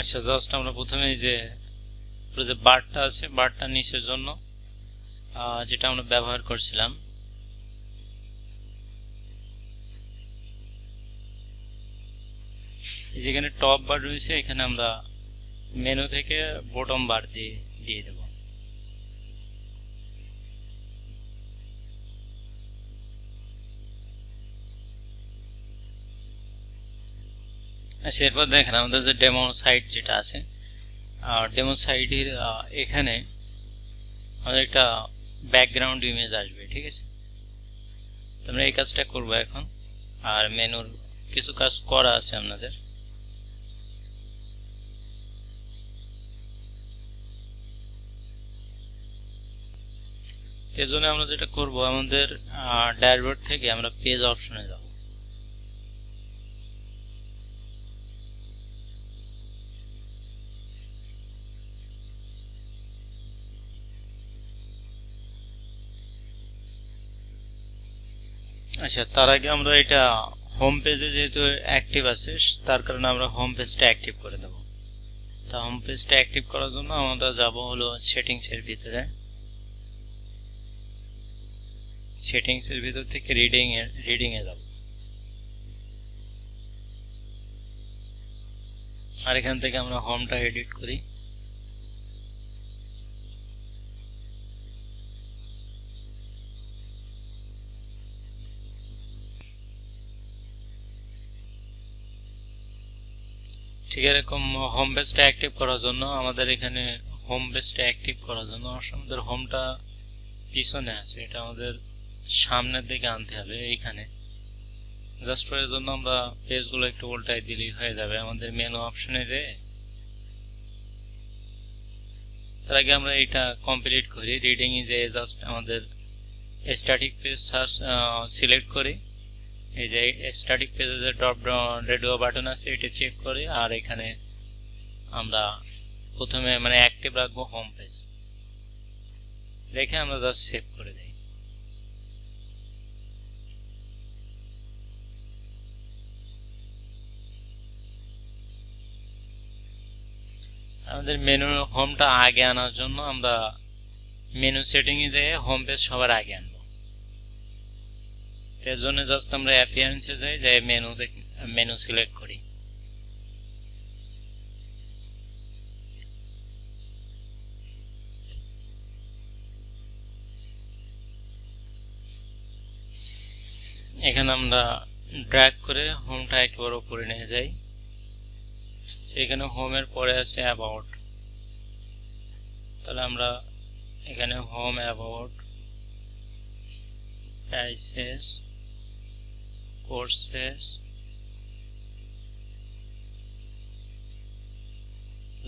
আচ্ছা, জাস্ট আমরা প্রথমে এই যে পুরো যে বারটা আছে, বারটা নিচের জন্য যেটা আমরা ব্যবহার করছিলাম, যেখানে টপ বার রয়েছে এখানে আমরা মেনু থেকে বটম বার দিয়ে দেব। আচ্ছা, এরপর দেখেন আমাদের যে ডেমো সাইট যেটা আছে, ডেমো সাইটের এখানে আমাদের একটা ব্যাকগ্রাউন্ড ইমেজ আসবে, ঠিক আছে? তো আমরা এই কাজটা করব এখন। আর মেনুর কিছু কাজ করা আছে আপনাদের। এর জন্য আমরা যেটা করব, আমাদের ড্যাশবোর্ড থেকে আমরা পেজ অপশনে যাব। আচ্ছা, তার আগে আমরা এটা হোম পেজে যেহেতু অ্যাক্টিভ আছে, তার কারণে আমরা হোম পেজটা অ্যাক্টিভ করে দেব। তা হোম পেজটা অ্যাক্টিভ করার জন্য আমরা যাব হলো সেটিংসের ভিতরে। সেটিংসের ভিতর থেকে রিডিং এ যাব। আর এখান থেকে আমরা হোমটা এডিট করি। ঠিক এরকম হোম পেজটা অ্যাক্টিভ করার জন্য আমাদের এখানে আমাদের হোমটা পিছনে আছে, এটা আমাদের সামনের দিকে আনতে হবে। এইখানে জাস্ট এর জন্য আমরা পেজগুলো একটু উল্টাই দিলেই হয়ে যাবে। আমাদের মেনু অপশনে যে তার আগে আমরা এটা কমপ্লিট করি। রিডিং এ যে জাস্ট আমাদের স্ট্যাটিক পেজ সিলেক্ট করি। এই যে স্ট্যাটিক পেজে যে ড্রপ ডাউন রেডিও বাটন আছে এটা চেক করি। আর এখানে আমরা প্রথমে মানে অ্যাক্টিভ রাখবো হোম পেজ, রেখে আমরা জাস্ট সেভ করে দিই। আমাদের মেনু হোমটা আগে আনার জন্য আমরা মেনু সেটিং এ যেয়ে হোম পেজ সবার আগে আনবো। এর জন্য জাস্ট আমরা অ্যাপিয়ারেন্সে যাই, যে মেনু সিলেক্ট করি। এখানে আমরা ড্র্যাগ করে হোমটা একেবারে উপরে নিয়ে যাই। এখানে হোমের পরে আছে অ্যাবাউট, তাহলে আমরা এখানে home, about, prices, courses,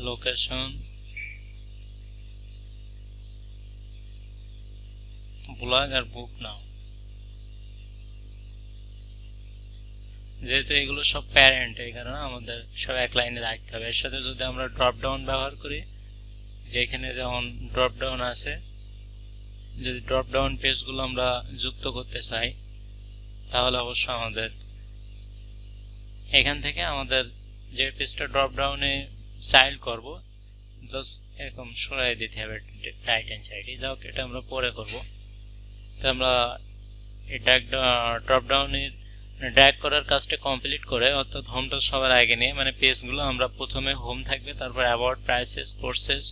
location, blog আর বুক নাও। যেহেতু এগুলো সব প্যারেন্ট, এই কারণে আমাদের সব এক লাইনে রাখতে হবে। এর সাথে যদি আমরা ড্রপ ডাউন ব্যবহার করি, যেখানে যেমন ড্রপ ডাউন আছে, যদি ড্রপ ডাউন পেজগুলো আমরা যুক্ত করতে চাই, তাহলে অবশ্য আমাদের এখান থেকে আমাদের যে পেজটা ড্রপ ডাউনে চাইল্ড করব, জাস্ট এরকম সরাই দিতে হবে রাইট হ্যান্ড সাইডে। যাও, এটা আমরা পরে করব। তো আমরা এই ড্রপ ডাউনের ড্র্যাগ করার কাজটা কমপ্লিট করে, অর্থাৎ হোমটা সবার আগে নিয়ে, মানে পেজগুলো আমরা প্রথমে হোম থাকবে, তারপর about, prices, courses,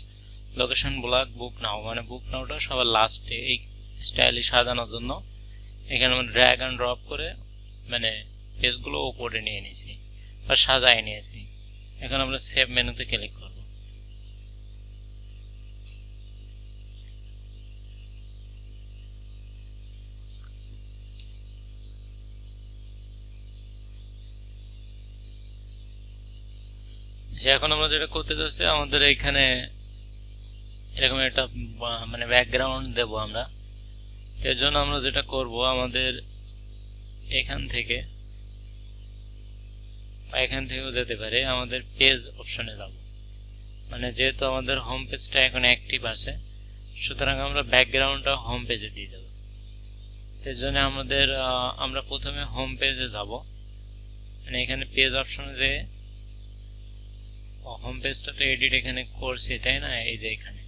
location, blog, book now, মানে বুক নাওটা সবার লাস্টে এই স্টাইলে সাজানোর জন্য এখানে আমরা ড্র্যাগ অ্যান্ড ড্রপ করে মানে পেজগুলো উপরে নিয়ে নিয়েছি বা সাজায় নিয়েছি। এখন আমরা সেভ মেনুতে ক্লিক করব। এখন আমরা যেটা করতে যাচ্ছি, আমাদের এখানে এরকম একটা মানে ব্যাকগ্রাউন্ড দেব আমরা। এর জন্য আমরা যেটা করব, আমাদের এখান থেকেও যেতে পারে, আমাদের পেজ অপশনে যাব। মানে যেহেতু আমাদের হোম পেজটা এখন অ্যাক্টিভ আছে, সুতরাং আমরা ব্যাকগ্রাউন্ডটা হোম পেজে দিয়ে দেব। এর জন্য আমরা প্রথমে হোম পেজে যাব, মানে এখানে পেজ অপশনে যে হোম পেজটা তো এডিট এখানে করছি তাই না, এই যে এখানে।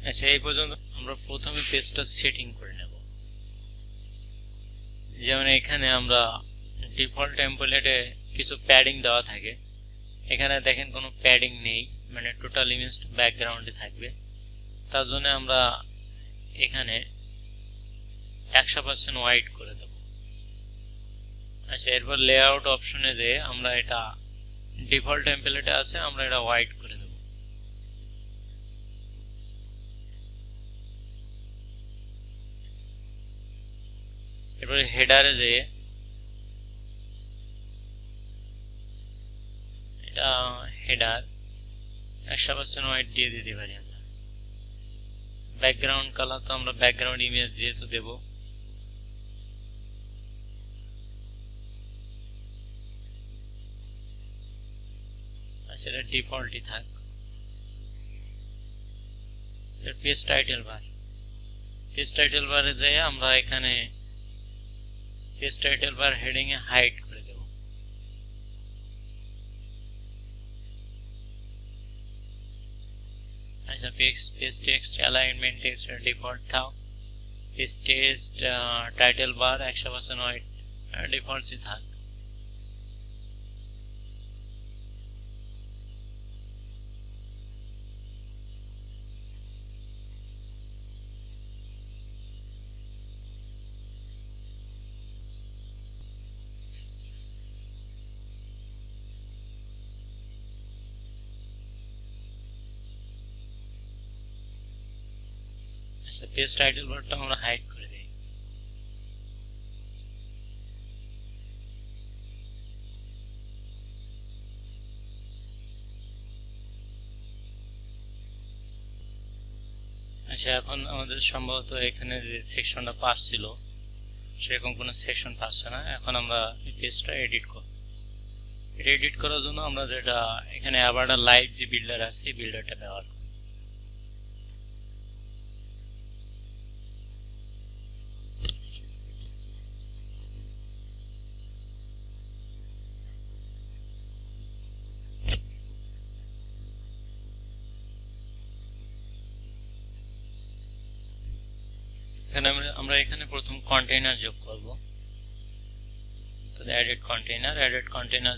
আচ্ছা, এই পর্যন্ত আমরা প্রথমে পেজটা সেটিং করে নেব। যেমন এখানে আমরা ডিফল্ট টেমপ্লেটে কিছু প্যাডিং দেওয়া থাকে, এখানে দেখেন কোনো প্যাডিং নেই, মানে টোটাল ইমেজ ব্যাকগ্রাউন্ডে থাকবে। তার জন্য আমরা এখানে 100% হোয়াইট করে দেব। আচ্ছা, এরপর লেআউট অপশনে যে আমরা এটা ডিফল্ট টেমপ্লেটে আছে, আমরা এটা হোয়াইট করে দেব। এরপরে হেডারে যে এটা হেডার 100% হোয়াইট দিয়ে দিতে পারি আমরা। ব্যাকগ্রাউন্ড কালার তো আমরা ব্যাকগ্রাউন্ড ইমেজ যেহেতু দেব, সেটা ডিফল্টই থাক। Page title bar, page title বারে যেয়ে আমরা এখানে পেজ টাইটেল বার হেডিং এ হাইড করে দেব। আচ্ছা, page text alignment text default থাক। Page text title bar 100% white ডিফল্টই থাক। আচ্ছা, পেজ টাইটেল বারটা আমরা হাইড করে দেই। আচ্ছা, এখন আমাদের সম্ভবত এখানে যে সেকশনটা পাস ছিল সেরকম কোনো সেকশন পাচ্ছে না। এখন আমরা এই পেজটা এডিট করব। এটা এডিট করার জন্য আমরা যেটা এখানে আবার লাইভ যে বিল্ডার আছে এই বিল্ডারটা ব্যবহার করব। এখানে আমরা এখানে প্রথম কন্টেইনার যোগ করব। তো এডিট কন্টেইনার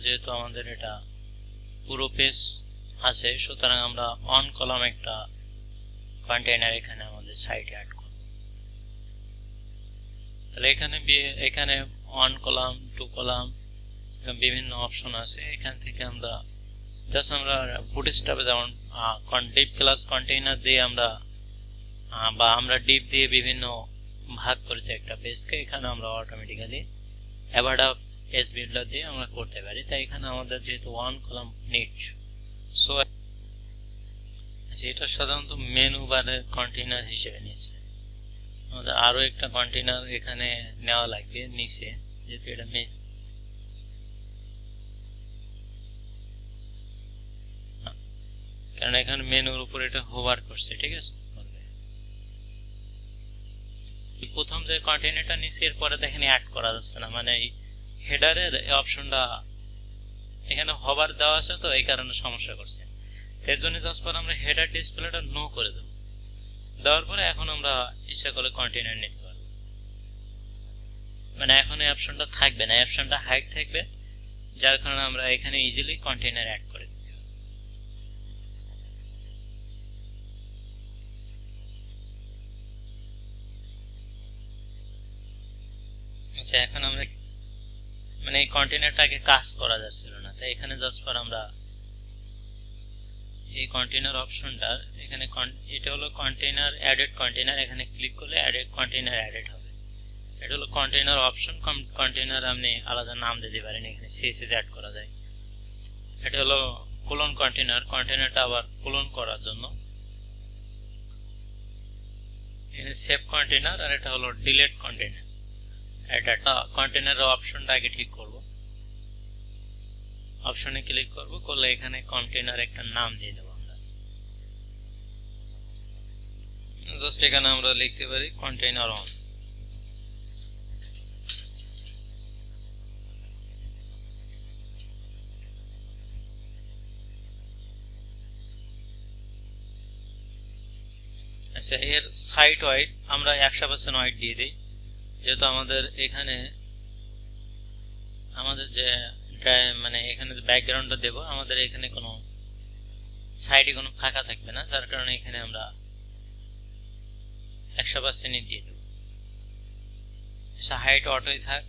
যেহেতু আমাদের এটা পুরো পেজ আছে, সুতরাং আমরা অন কলাম একটা কন্টেইনার এখানে আমাদের সাইটে অ্যাড করব। তাহলে এখানে অন কলাম, টু কলাম বিভিন্ন অপশন আছে। এখান থেকে আমরা জাস্ট আমরা বুটস্ট্র্যাপে যেমন ডিপ ক্লাস কন্টেইনার দিয়ে আমরা বা আমরা ডিপ দিয়ে বিভিন্ন ভাগ করেছি একটা পেজকে, এখানে আমরা অটোমেটিক্যালি অ্যাভাডা পেজ বিল্ডার দিয়ে আমরা করতে পারি। তাই এখানে আমাদের যেহেতু ওয়ান কলাম নিড, সো এটা সাধারণত মেনু বারের কন্টেইনার হিসেবে নিচ্ছে। আমাদের আরো একটা কন্টেইনার এখানে নেওয়া লাগবে নিচে, যেহেতু এটা কারণ এখানে মেনুর উপর এটা হোভার করছে, ঠিক আছে। প্রথম যে কন্টেইনারটা নিচে এরপরে দেখেন অ্যাড করা যাচ্ছে না, মানে হেডারের অপশনটা এখানে হোভার দেওয়া আছে, তো এই কারণে সমস্যা করছে। এর জন্য জাস্ট পর আমরা হেডার ডিসপ্লেটা নো করে দেব। দেওয়ার পরে এখন আমরা ইচ্ছা করলে কন্টেইনার নিতে পারবো, মানে এখন এই অপশনটা থাকবে না, এই অপশনটা হাইড থাকবে, যার কারণে আমরা এখানে ইজিলি কন্টেইনার অ্যাড করে দিতে পারবো। আচ্ছা, এখন আমরা মানে এই কন্টেইনারটাকে কাজ করা যাচ্ছিল না, তাই এখানে জাস্ট পর আমরা এই কন্টেইনার অপশনটা এখানে এটা হলো কন্টেইনার অ্যাডেড কন্টেইনার, এখানে ক্লিক করলে অ্যাডেড কন্টেইনার অ্যাডেড হবে। এটা হলো কন্টেইনার অপশন। কন্টেইনার আপনি আলাদা নাম দিতে পারেন, এখানে সিএসএস অ্যাড করা যায়। এটা হলো কোলন কন্টেইনার, কন্টেইনারটা আবার কোলন করার জন্য। এখানে সেভ কন্টেইনার, আর এটা হলো ডিলিট কন্টেইনার। এটা কন্টেইনারের অপশনটা আগে ঠিক করব। অপশনে ক্লিক করব, করলে এখানে কন্টেইনার একটা নাম দিয়ে দেব আমরা। জাস্ট এখানে আমরা লিখতে পারি কন্টেইনার অন। আচ্ছা, এর সাইট ওয়াইড আমরা 100% ওয়াইড দিয়ে দিই, যেহেতু আমাদের এখানে আমাদের যে মানে এখানে যে ব্যাকগ্রাউন্ডটা দেব, আমাদের এখানে কোনো সাইডে কোনো ফাঁকা থাকবে না, যার কারণে এখানে আমরা 100% দিয়ে দেব। আচ্ছা, হাইট অটোই থাক।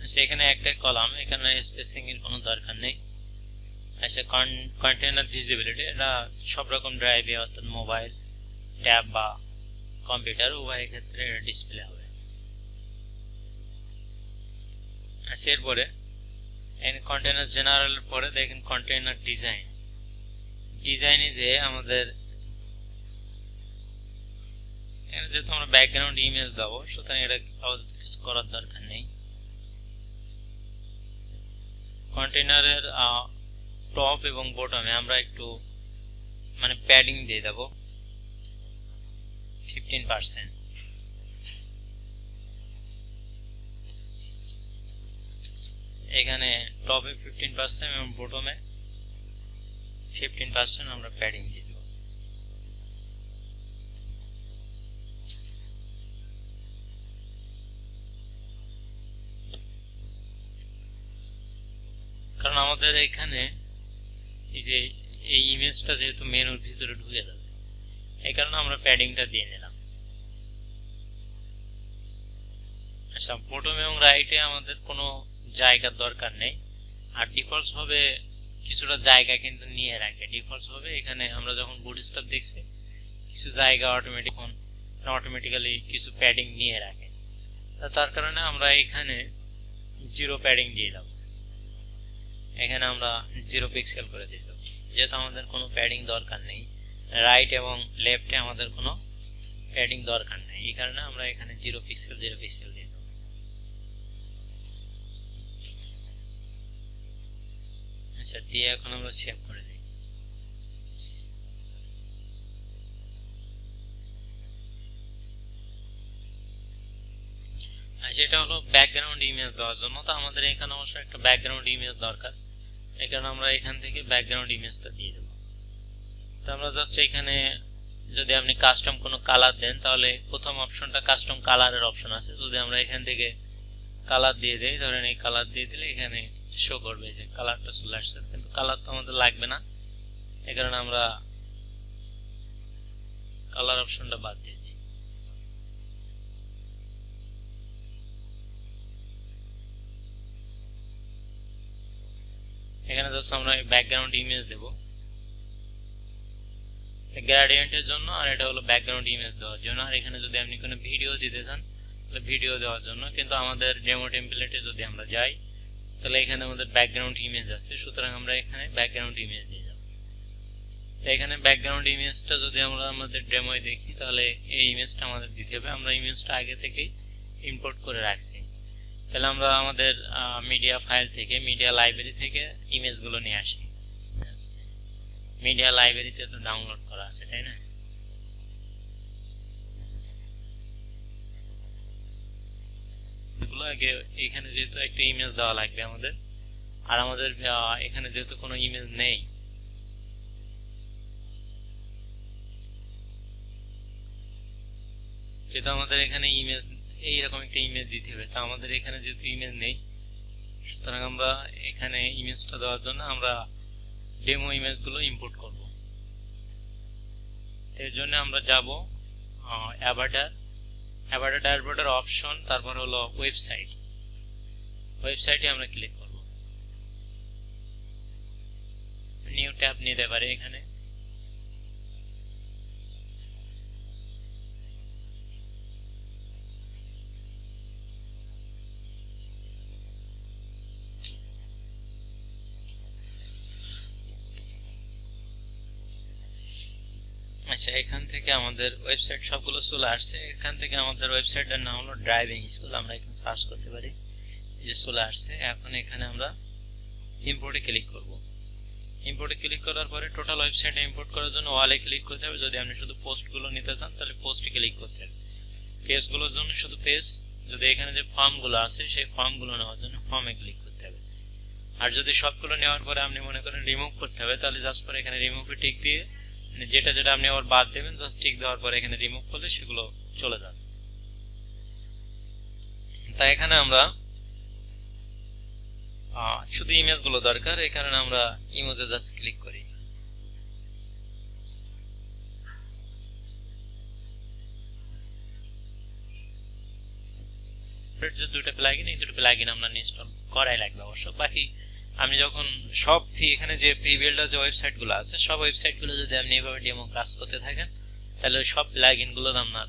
আচ্ছা, এখানে একটা কলাম, এখানে স্পেসিং এর কোনো দরকার নেই। আচ্ছা, কন্টেইনার ভিজিবিলিটি, এটা সব রকম ড্রাইভে অর্থাৎ মোবাইল, ট্যাব বা কম্পিউটার উভয় ক্ষেত্রে ডিসপ্লে হবে। আচ্ছা, এরপরে কন্টেইনার জেনারেল পরে দেখেন কন্টেইনার ডিজাইন। ডিজাইনে যে আমাদের এখানে যেহেতু আমরা ব্যাকগ্রাউন্ড ইমেজ দেবো, সুতরাং এটা আপাতত কিছু করার দরকার নেই। কন্টেইনারের টপ এবং বটমে আমরা একটু মানে প্যাডিং দিয়ে দেব 15%। এখানে টপে 15% এবং বটমে 15% আমরা প্যাডিং দিয়ে দেব। কারণ আমাদের এখানে এই যে এই ইমেজটা যেহেতু মেনুর ভিতরে ঢুকে যাবে, এই কারণে আমরা প্যাডিংটা দিয়ে নিলাম। আচ্ছা, বটম এবং রাইটে আমাদের কোনো জায়গার দরকার নেই, আর ডিফল্টস ভাবে কিছুটা জায়গা কিন্তু নিয়ে রাখে। ডিফল্টস ভাবে এখানে আমরা যখন বুটস্ট্র্যাপ দেখছি কিছু জায়গা অটোমেটিক্যালি কিছু প্যাডিং নিয়ে রাখে, তার কারণে আমরা এখানে 0 প্যাডিং দিয়ে দেব। এখানে আমরা 0 পিক্সেল করে দিয়ে দেব, যেহেতু আমাদের কোনো প্যাডিং দরকার নেই। রাইট এবং লেফটে আমাদের কোনো প্যাডিং দরকার নেই, এই কারণে আমরা এখানে 0 পিক্সেল দিয়ে দেব। আচ্ছা, দিয়ে এখন আমরা সেভ করে দিই। আচ্ছা, এটা হলো ব্যাকগ্রাউন্ড ইমেজ দেওয়ার জন্য। তো আমাদের এখানে অবশ্য একটা ব্যাকগ্রাউন্ড ইমেজ দরকার, এই কারণে আমরা এখান থেকে ব্যাকগ্রাউন্ড ইমেজটা দিয়ে দেব। তো আমরা জাস্ট এখানে যদি আপনি কাস্টম কোনো কালার দেন, তাহলে প্রথম অপশনটা কাস্টম কালারের অপশন আছে। যদি আমরা এখান থেকে কালার দিয়ে দেই, ধরেন এই কালার দিয়ে দিলে এখানে শো করবে যে কালারটা চলে আসছে, কিন্তু কালার তো আমাদের লাগবে না, এই কারণে আমরা কালার অপশনটা বাদ দিয়ে দিই। এখানে জাস্ট আমরা ব্যাকগ্রাউন্ড ইমেজ দেব গ্রেডিয়েন্টের জন্য, আর এটা হলো ব্যাকগ্রাউন্ড ইমেজ দেওয়ার জন্য। আর এখানে যদি আপনি কোনো ভিডিও দিতে চান তাহলে ভিডিও দেওয়ার জন্য। কিন্তু আমাদের ডেমো টেমপ্লেটে যদি আমরা যাই, তাহলে এখানে আমাদের ব্যাকগ্রাউন্ড ইমেজ আছে, সুতরাং আমরা এখানে ব্যাকগ্রাউন্ড ইমেজ দিয়ে যাব। তো এখানে ব্যাকগ্রাউন্ড ইমেজটা যদি আমরা আমাদের ডেমোয় দেখি, তাহলে এই ইমেজটা আমাদের দিতে হবে। আমরা ইমেজটা আগে থেকেই ইম্পোর্ট করে রাখছি, তাহলে আমরা আমাদের মিডিয়া ফাইল থেকে, মিডিয়া লাইব্রেরি থেকে ইমেজগুলো নিয়ে আসি। মিডিয়া লাইব্রেরিতে তো ডাউনলোড করা আছে, তাই না? এগুলো আগে এখানে যেহেতু একটা ইমেজ দেওয়া লাগবে আমাদের, আর আমাদের এখানে যেহেতু কোনো ইমেজ নেই, যেহেতু আমাদের এখানে ইমেজ এইরকম একটা ইমেজ দিতে হবে, তো আমাদের এখানে যেহেতু ইমেজ নেই, সুতরাং আমরা এখানে ইমেজটা দেওয়ার জন্য আমরা ডেমো ইমেজগুলো ইম্পোর্ট করব। এর জন্য আমরা যাব অ্যাভাটার ড্যাশবোর্ডের অপশন, তারপর হলো ওয়েবসাইটে আমরা ক্লিক করব। নিউ ট্যাব নিতে পারি এখানে। আচ্ছা, এখান থেকে আমাদের ওয়েবসাইট সবগুলো চলে আসছে। এখান থেকে আমাদের ওয়েবসাইটের নাম হলো ড্রাইভিং স্কুল, আমরা এখানে সার্চ করতে পারি, এই যে চলে আসছে। এখন এখানে আমরা ইম্পোর্টে ক্লিক করব। ইম্পোর্টে ক্লিক করার পরে টোটাল ওয়েবসাইটে ইম্পোর্ট করার জন্য ওয়ালে ক্লিক করতে হবে। যদি আপনি শুধু পোস্টগুলো নিতে চান তাহলে পোস্টে ক্লিক করতে হবে। পেজগুলোর জন্য শুধু পেজ, যদি এখানে যে ফর্মগুলো আছে সেই ফর্মগুলো নেওয়ার জন্য ফর্মে ক্লিক করতে হবে। আর যদি সবগুলো নেওয়ার পরে আপনি মনে করেন রিমুভ করতে হবে, তাহলে জাস্ট পরে এখানে রিমুভে টিক দিয়ে যেটা যেটা আপনি আবার বাদ দেবেন জাস্ট টিক দেওয়ার পরে এখানে রিমুভ করলে সেগুলো চলে যাবে। তাই এখানে আমরা শুধু ইমেজগুলো দরকার, এই কারণে আমরা ইমেজে জাস্ট ক্লিক করি। যে দুটো প্লাগইন, এই দুটো প্লাগইন আপনার ইনস্টল করাই লাগবে অবশ্য। বাকি আপনি যখন সব এখানে যে প্রিবিল্ডার যে ওয়েবসাইটগুলো আছে সব ওয়েবসাইটগুলো যদি আপনি এভাবে ডেমো কাজ করতে থাকেন তাহলে সব প্লাগইনগুলোর আপনার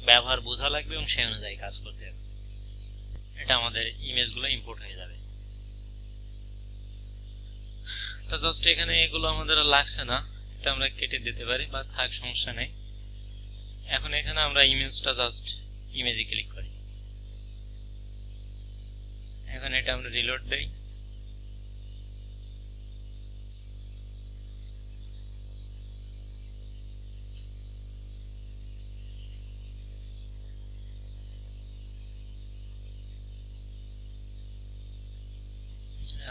ব্যবহার বোঝা লাগবে এবং সেই অনুযায়ী কাজ করতে হবে। এটা আমাদের ইমেজগুলো ইম্পোর্ট হয়ে যাবে। তো জাস্ট এখানে এগুলো আমাদের লাগছে না, এটা আমরা কেটে দিতে পারি বা থাক, সমস্যা নেই। এখন এখানে আমরা ইমেজটা জাস্ট ইমেজে ক্লিক করি। এখন এটা আমরা রিলোড দেই।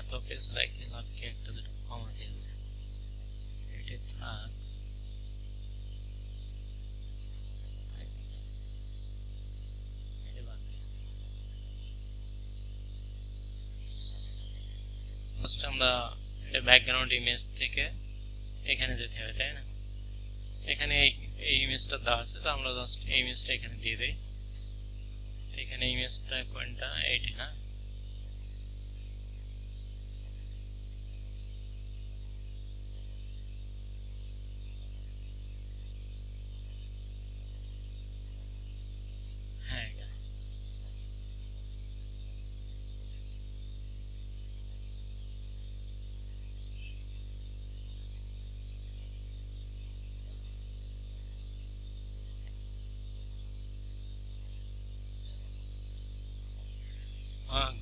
এত পেজ রাখলে আপনি একটা দুটো কমা দেবে, এটা থাক। আমরা ব্যাকগ্রাউন্ড ইমেজ থেকে এখানে যেতে হবে, তাই না? এখানে এই ইমেজটা দেওয়া আছে, তো আমরা জাস্ট এই ইমেজটা এখানে দিয়ে দেই। এখানে ইমেজটা কোনটা, এইটা না? হ্যাঁ,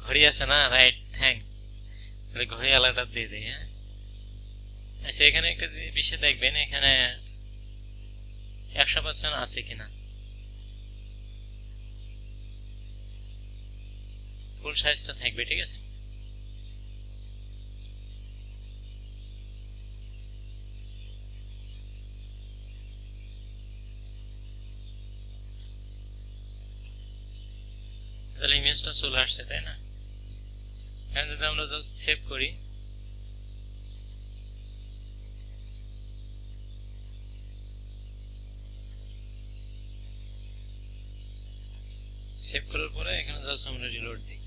ঘড়ি আছে না? Right, thanks. ঘড়ি আলাদা দিয়ে দেই। হ্যাঁ, আচ্ছা, এখানে একটা বিষয় দেখবেন, এখানে 100% আছে কিনা, ফুল সাইজটা থাকবে, ঠিক আছে? তাহলে ইমেজটা চলে আসছে, তাই না? এখন যদি আমরা জাস্ট সেভ করি, সেভ করার পরে এখানে জাস্ট আমরা রিলোড দিই।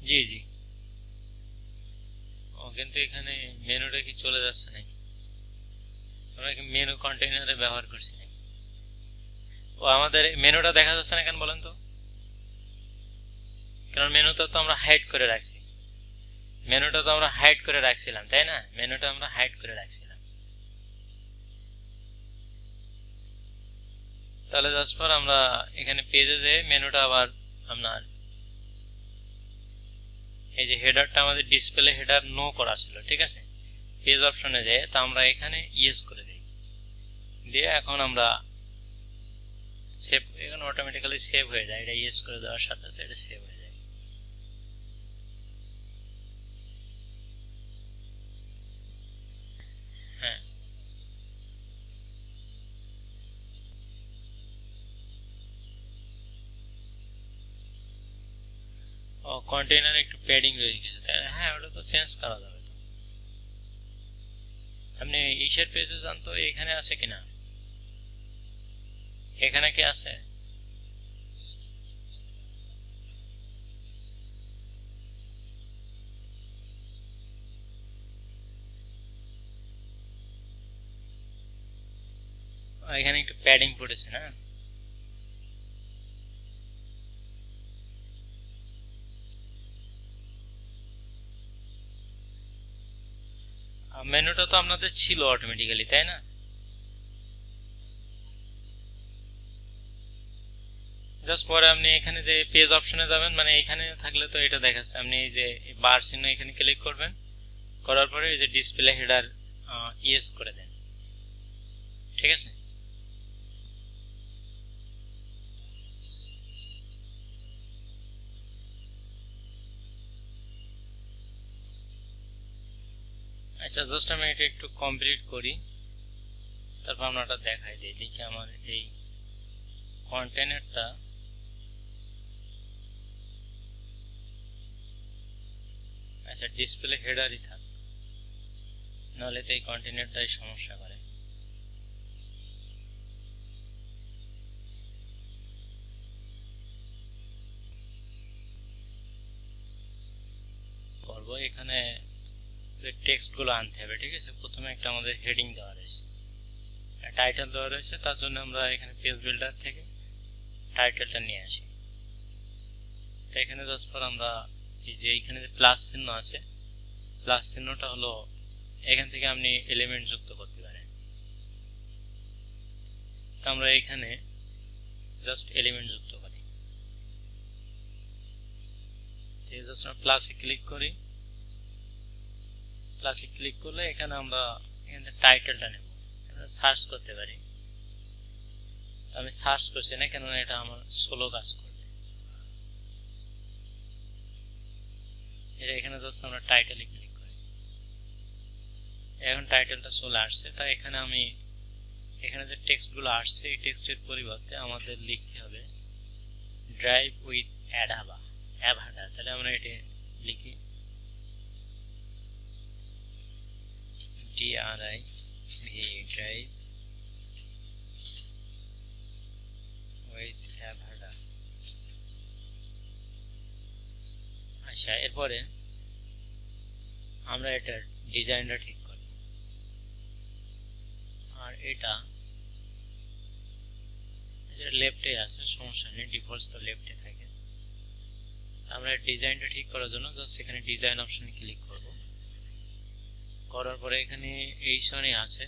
জি জি, কিন্তু এখানে মেনুটা কি চলে যাচ্ছে নাকি? আমরা কি মেনু কন্টেইনারে ব্যবহার করছি নাকি? ও, আমাদের মেনুটা দেখা যাচ্ছে না কেন বলেন তো? কারণ মেনুটা তো আমরা হাইড করে রাখছি। মেনুটা তো আমরা হাইড করে রাখছিলাম, তাই না? মেনুটা আমরা হাইড করে রাখছিলাম। তাহলে জাস্ট পর আমরা এখানে পেজে যে মেনুটা আবার আপনার এই যে হেডারটা আমাদের ডিসপ্লে হেডার নো করা ছিল, ঠিক আছে? পেজ অপশনে যায়, তা আমরা এখানে ইয়েস করে দিই, দিয়ে এখন আমরা সেভ, এখানে অটোমেটিক্যালি সেভ হয়ে যায়। এটা ইয়েস করে দেওয়ার সাথে সাথে এটা সেভ হয়ে যায়। হ্যাঁ, ও, কন্টেইনারে একটু প্যাডিং রয়ে গেছে, তাই না? হ্যাঁ, ওটা তো চেঞ্জ করা যাবে। তো আপনি ইসের পেজে যান তো, এখানে আছে কিনা, এখানে কি আছে? এখানে একটু প্যাডিং পড়েছে না? মেনুটা তো আপনাদের ছিল অটোমেটিক্যালি, তাই না? জাস্ট পরে আপনি এখানে যে পেজ অপশনে যাবেন, মানে এখানে থাকলে তো এটা দেখাচ্ছে, আপনি এই যে বার চিহ্ন এখানে ক্লিক করবেন, করার পরে এই যে ডিসপ্লে হেডার ইয়েস করে দেন। ঠিক আছে, আচ্ছা জাস্ট আমি এটা একটু কমপ্লিট করি, তারপর আপনারা দেখাই দিই। দেখি আমার এই কন্টেনারটা আচ্ছা ডিসপ্লে হেডারই থাক, নাহলে তো এই কন্টেনারটাই সমস্যা করে। করবো এখানে টেক্সট গুলো আনতে হবে। ঠিক আছে, প্রথমে একটা আমাদের হেডিং দেওয়া রয়েছে, টাইটেল দেওয়া রয়েছে, তার জন্য আমরা এখানে পেজ বিল্ডার থেকে টাইটেলটা নিয়ে আসি। তো এখানে জাস্ট পর আমরা এই যে এইখানে যে প্লাস চিহ্ন আছে, প্লাস চিহ্নটা হলো এখান থেকে আপনি এলিমেন্ট যুক্ত করতে পারেন। তো আমরা এখানে জাস্ট এলিমেন্ট যুক্ত করি, জাস্ট প্লাসে ক্লিক করি। প্লাসে ক্লিক করলে এখানে আমরা এখানে টাইটেলটা নেব, সার্চ করতে পারি। আমি সার্চ করছি না, কেননা এটা আমার সোলো কাজ করবে। এটা এখানে জাস্ট আমরা টাইটেলে ক্লিক করি, এখন টাইটেলটা চলে আসছে। তাই এখানে আমি এখানে যে টেক্সটগুলো আসছে এই টেক্সটের পরিবর্তে আমাদের লিখতে হবে ড্রাইভ উইথ অ্যাভাডা। তাহলে আমরা এটা লিখি DRIV ড্রাইভ উইথ অ্যাভাডা। আচ্ছা, এরপরে আমরা এটার ডিজাইনটা ঠিক করি, আর এটা লেফটে আছে, সমস্যা নেই, ডিফল্ট তো লেফটে থাকে। আমরা ডিজাইনটা ঠিক করার জন্য জাস্ট এখানে ডিজাইন অপশনে ক্লিক করব, করার পরে এখানে এই সনে আছে,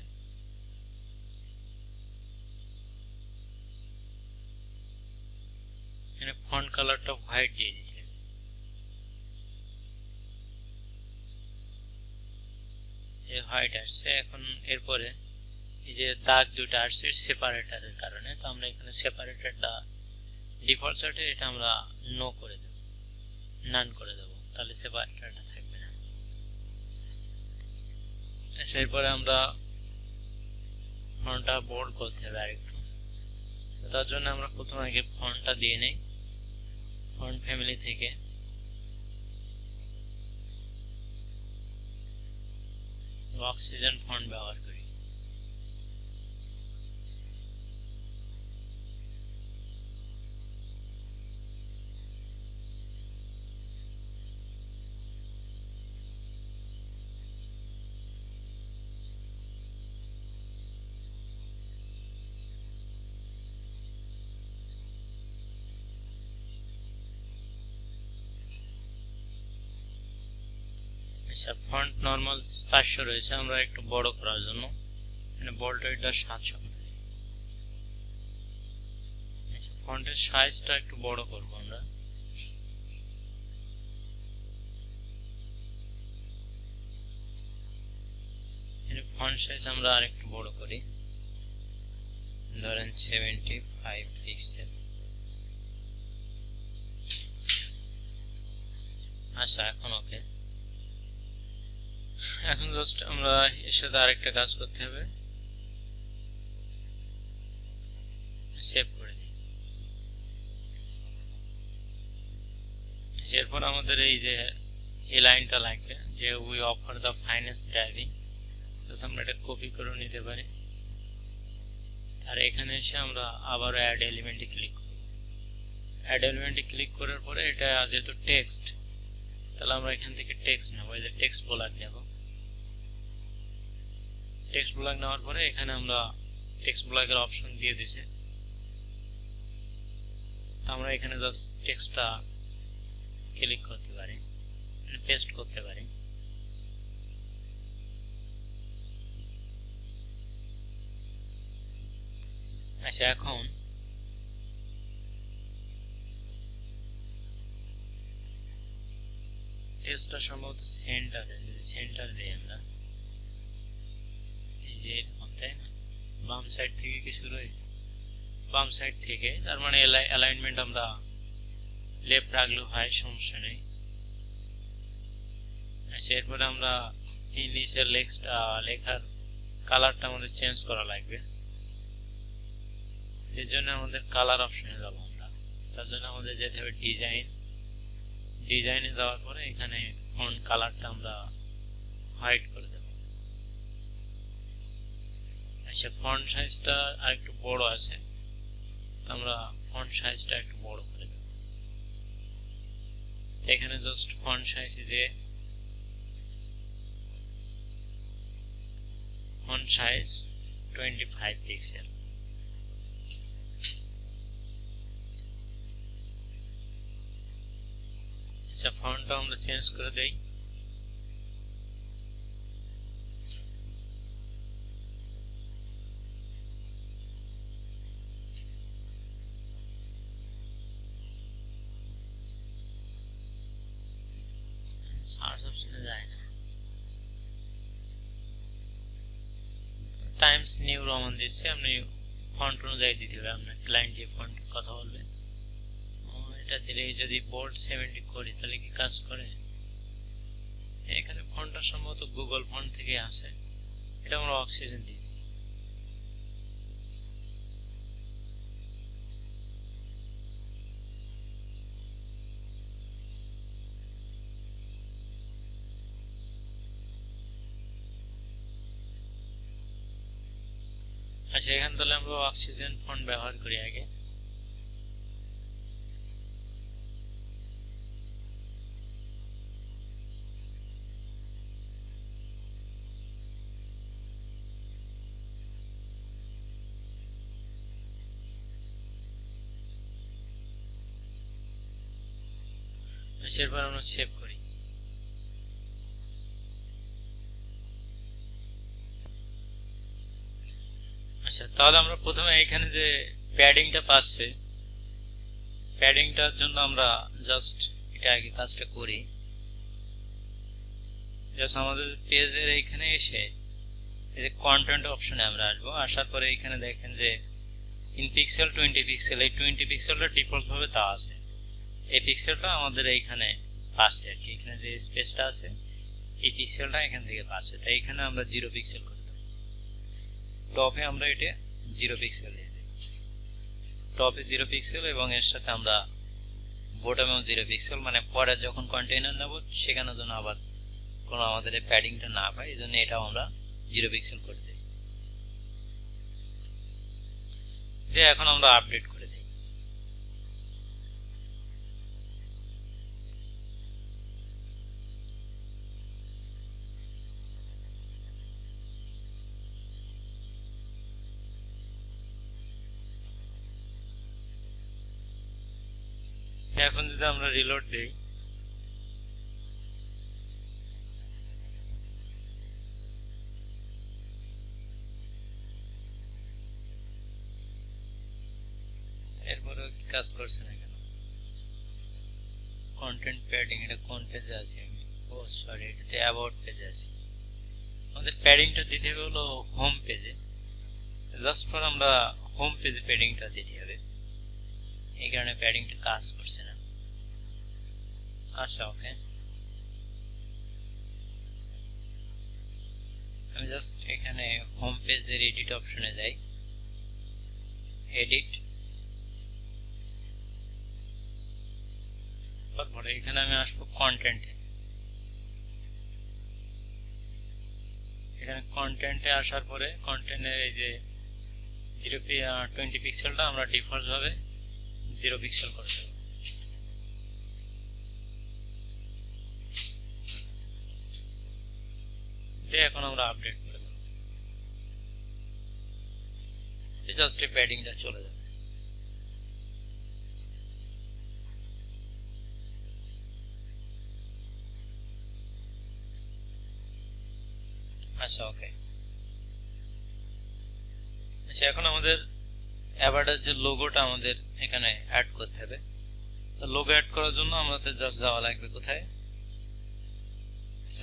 এখানে ফন্ট কালারটা হোয়াইট দিয়ে দিতে হবে। এই হোয়াইট আসছে। এখন এরপরে এই যে দাগ দুটো আসছে সেপারেটরের কারণে, তো আমরা এখানে সেপারেটরটা ডিফল্ট সেটে এটা আমরা নো করে দেব, নান করে দেব, তাহলে সেপারেটরটা থাকবে না। এরপরে আমরা ফন্টটা বোল্ড করতে হবে আরেকটু, তার জন্য আমরা প্রথমে আগে ফন্টটা দিয়ে নেই, ফন্ট ফ্যামিলি থেকে অক্সিজেন ফন্ট ব্যবহার করি। আচ্ছা, ফন্ট নরমাল 400 রয়েছে, আমরা একটু বড় করার জন্য মানে বোল্ড এটা 700 করে দিই। আচ্ছা, ফন্টের সাইজটা একটু বড় করব আমরা, ফন্ট সাইজ আমরা আরেকটু বড় করি, ধরেন 75 পিক্সেল। আচ্ছা, এখন ওকে। এখন জাস্ট আমরা এর সাথে আরেকটা কাজ করতে হবে, সেভ করে দিই। এরপর আমাদের এই যে এই লাইনটা লাগবে যে we offer the finest driving, আমরা এটা কপি করে নিতে পারি। আর এখানে এসে আমরা আবার অ্যাড এলিমেন্টে ক্লিক করব। অ্যাড এলিমেন্টে ক্লিক করার পরে এটা যেহেতু টেক্সট, তাহলে আমরা এখান থেকে টেক্সট নেব, এই যে টেক্সট ব্লক নেব। টেক্সট ব্লক নেওয়ার পরে এখানে আমরা টেক্সট ব্লকের অপশন দিয়ে দিছে, তো আমরা এখানে জাস্ট টেক্সটটা ক্লিক করতে পারি, পেস্ট করতে পারি। আচ্ছা, এখন টেক্সটটা সম্ভবত সেন্টার দেই আমরা, এই যে এরকম, তাই না? বাম সাইড থেকে কি শুরু হয়? বাম সাইড থেকে, তার মানে অ্যালাইনমেন্ট আমরা লেফট রাখলেও হয়, সমস্যা নেই। আচ্ছা, এরপরে আমরা এই নিচের লেখার কালারটা আমাদের চেঞ্জ করা লাগবে। এর জন্য আমাদের কালার অপশনে যাব আমরা। তার জন্য আমাদের যেতে হবে ডিজাইনে যাওয়ার পরে এখানে ফন্ট কালারটা আমরা হোয়াইট করে দেব। আচ্ছা, ফন্ট সাইজটা আরেকটু বড় আছে, আমরা ফন্ট সাইজটা একটু বড় করে দেব। এখানে জাস্ট ফন্ট সাইজে যে ফন্ট সাইজ 25 পিক্সেল। আচ্ছা, ফন্টটা আমরা চেঞ্জ করে দেই। সার্চ অপশনে যায় না, টাইমস নিউ রোমান দিচ্ছে, আপনি ফন্ট অনুযায়ী দিতে হবে। আপনার ক্লায়েন্ট যে ফন্ট কথা বলবে এটা দিলে, যদি বোল্ড 70 করি তাহলে কি কাজ করে? এখানে ফন্টটা সম্ভবত গুগল ফন্ট থেকে আসে, এটা আমরা অক্সিজেন দিই। আচ্ছা, এখানে তাহলে আমরা অক্সিজেন ফন্ট ব্যবহার করি আগে। এরপর আমরা সেভ করি। আচ্ছা, তাহলে আমরা প্রথমে এখানে যে প্যাডিংটা পাচ্ছে, প্যাডিংটার জন্য আমরা জাস্ট এটা আগে কাজটা করি। জাস্ট আমাদের পেজের এখানে এসে এই যে কন্টেন্ট অপশনে আমরা আসবো। আসার পরে এখানে দেখেন যে ইন পিক্সেল 20 পিক্সেল, এই 20 পিক্সেলটা ডিফল্ট ভাবে তা আছে। এই পিক্সেলটা আমাদের এইখানে পাচ্ছে আর কি, এখানে যে স্পেসটা আছে এই পিক্সেলটা এখান থেকে পাচ্ছে, তাই এখানে আমরা 0 পিক্সেল করে দেব। টপে আমরা এটা 0 পিক্সেল দিয়ে দেব, টপে 0 পিক্সেল, এবং এর সাথে আমরা বটমেও 0 পিক্সেল, মানে পরে যখন কন্টেইনার নেব সেখানে যেন আবার কোনো আমাদের প্যাডিংটা না পায়, এই জন্য এটাও আমরা 0 পিক্সেল করে দিই। যে এখন আমরা আপডেট করে দিই। এখন যদি আমরা রিলোড দেই, এরপরে কাজ করছে না কেন? কন্টেন্ট প্যাডিং, এটা কোন পেজে আছে? আমি সরি, এটাতে অ্যাবাউট পেজে আছে। আমাদের প্যাডিংটা দিতে হবে হলো হোম পেজে, জাস্ট ফর আমরা হোম পেজে প্যাডিংটা দিতে হবে, এই কারণে প্যাডিংটা কাজ করছে না। আচ্ছা, ওকে, আমি জাস্ট এখানে হোম পেজের এডিট অপশনে যাই, এডিট, তারপরে এখানে আমি আসবো কন্টেন্টে। এখানে কন্টেন্টে আসার পরে কন্টেন্টের এই যে 20 পিক্সেলটা আমরা ডিফল্ট ভাবে 0 পিক্সেল করে দেব। এখন আমরা আপডেট করে দেব, জাস্ট প্যাডিংটা চলে যাবে। আচ্ছা, ওকে। আচ্ছা, এখন আমাদের অ্যাভাটার যে লোগোটা আমাদের এখানে অ্যাড করতে হবে। তো লোগো অ্যাড করার জন্য আমাদের জাস্ট যাওয়া লাগবে কোথায়,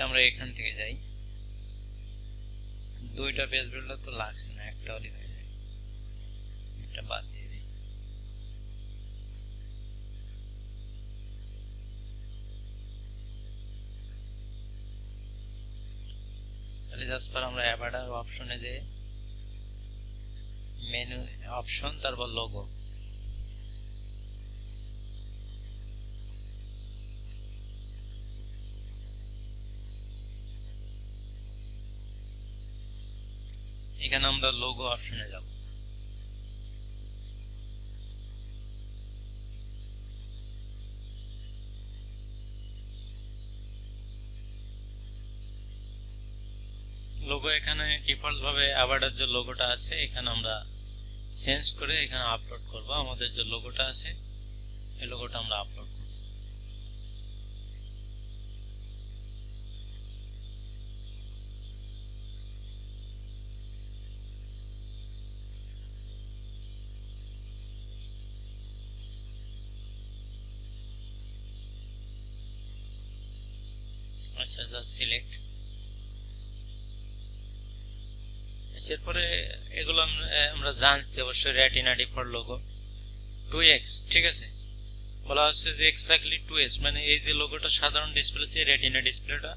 আমরা এখান থেকে যাই। দুইটা পেজ বিল্ডার তো লাগছে না, একটা হলেই হয়ে যায়, এটা বাদ দিয়ে দিই। তাহলে জাস্ট পর আমরা অ্যাভাটার অপশনে যে মেনু অপশন, তারপর লোগো, এখানে আমরা লোগো অপশনে যাব। লোগো এখানে ডিফল্ট ভাবে অ্যাভাটার যে লোগোটা আছে এখানে আমরা চেঞ্জ করে এখানে আপলোড করব। আমাদের যে লোগোটা আছে এই লোগোটা আমরা আপলোড করব। আচ্ছা, জাস্ট সিলেক্ট। এরপরে এগুলো আমরা জানছি অবশ্যই রেটিনা ডিফল্ট লোগো 2x, ঠিক আছে। বলা হচ্ছে যে এক্স্যাক্টলি 2x, মানে এই যে লোগোটা সাধারণ ডিসপ্লে আছে, রেটিনা ডিসপ্লেটা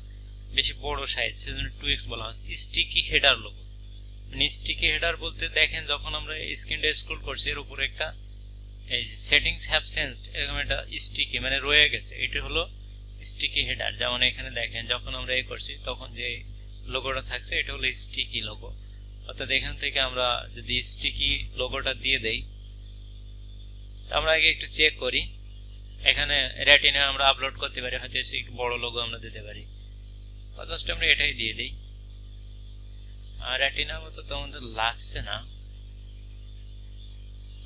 বেশি বড় সাইজ, সেজন্য 2x বলা হচ্ছে। স্টিকি হেডার লোগো, মানে স্টিকি হেডার বলতে দেখেন যখন আমরা স্ক্রিনটা স্ক্রল করছি এর উপরে একটা এই যে সেটিংস হ্যাভ চেঞ্জড এরকম একটা স্টিকি মানে রয়ে গেছে, এটা হলো স্টিকি হেডার। যেমন এখানে দেখেন যখন আমরা এই করছি তখন যে লোগোটা থাকছে এটা হলো স্টিকি লোগো। অর্থাৎ এখান থেকে আমরা যদি স্টিকি লোগোটা দিয়ে দেই, আমরা আগে একটু চেক করি। এখানে রেটিনা আমরা আপলোড করতে পারি, হয়তো একটু বড় লোগো আমরা দিতে পারি, জাস্ট আমরা এটাই দিয়ে দিই। আর রেটিনা মতো তো আমাদের লাগছে না,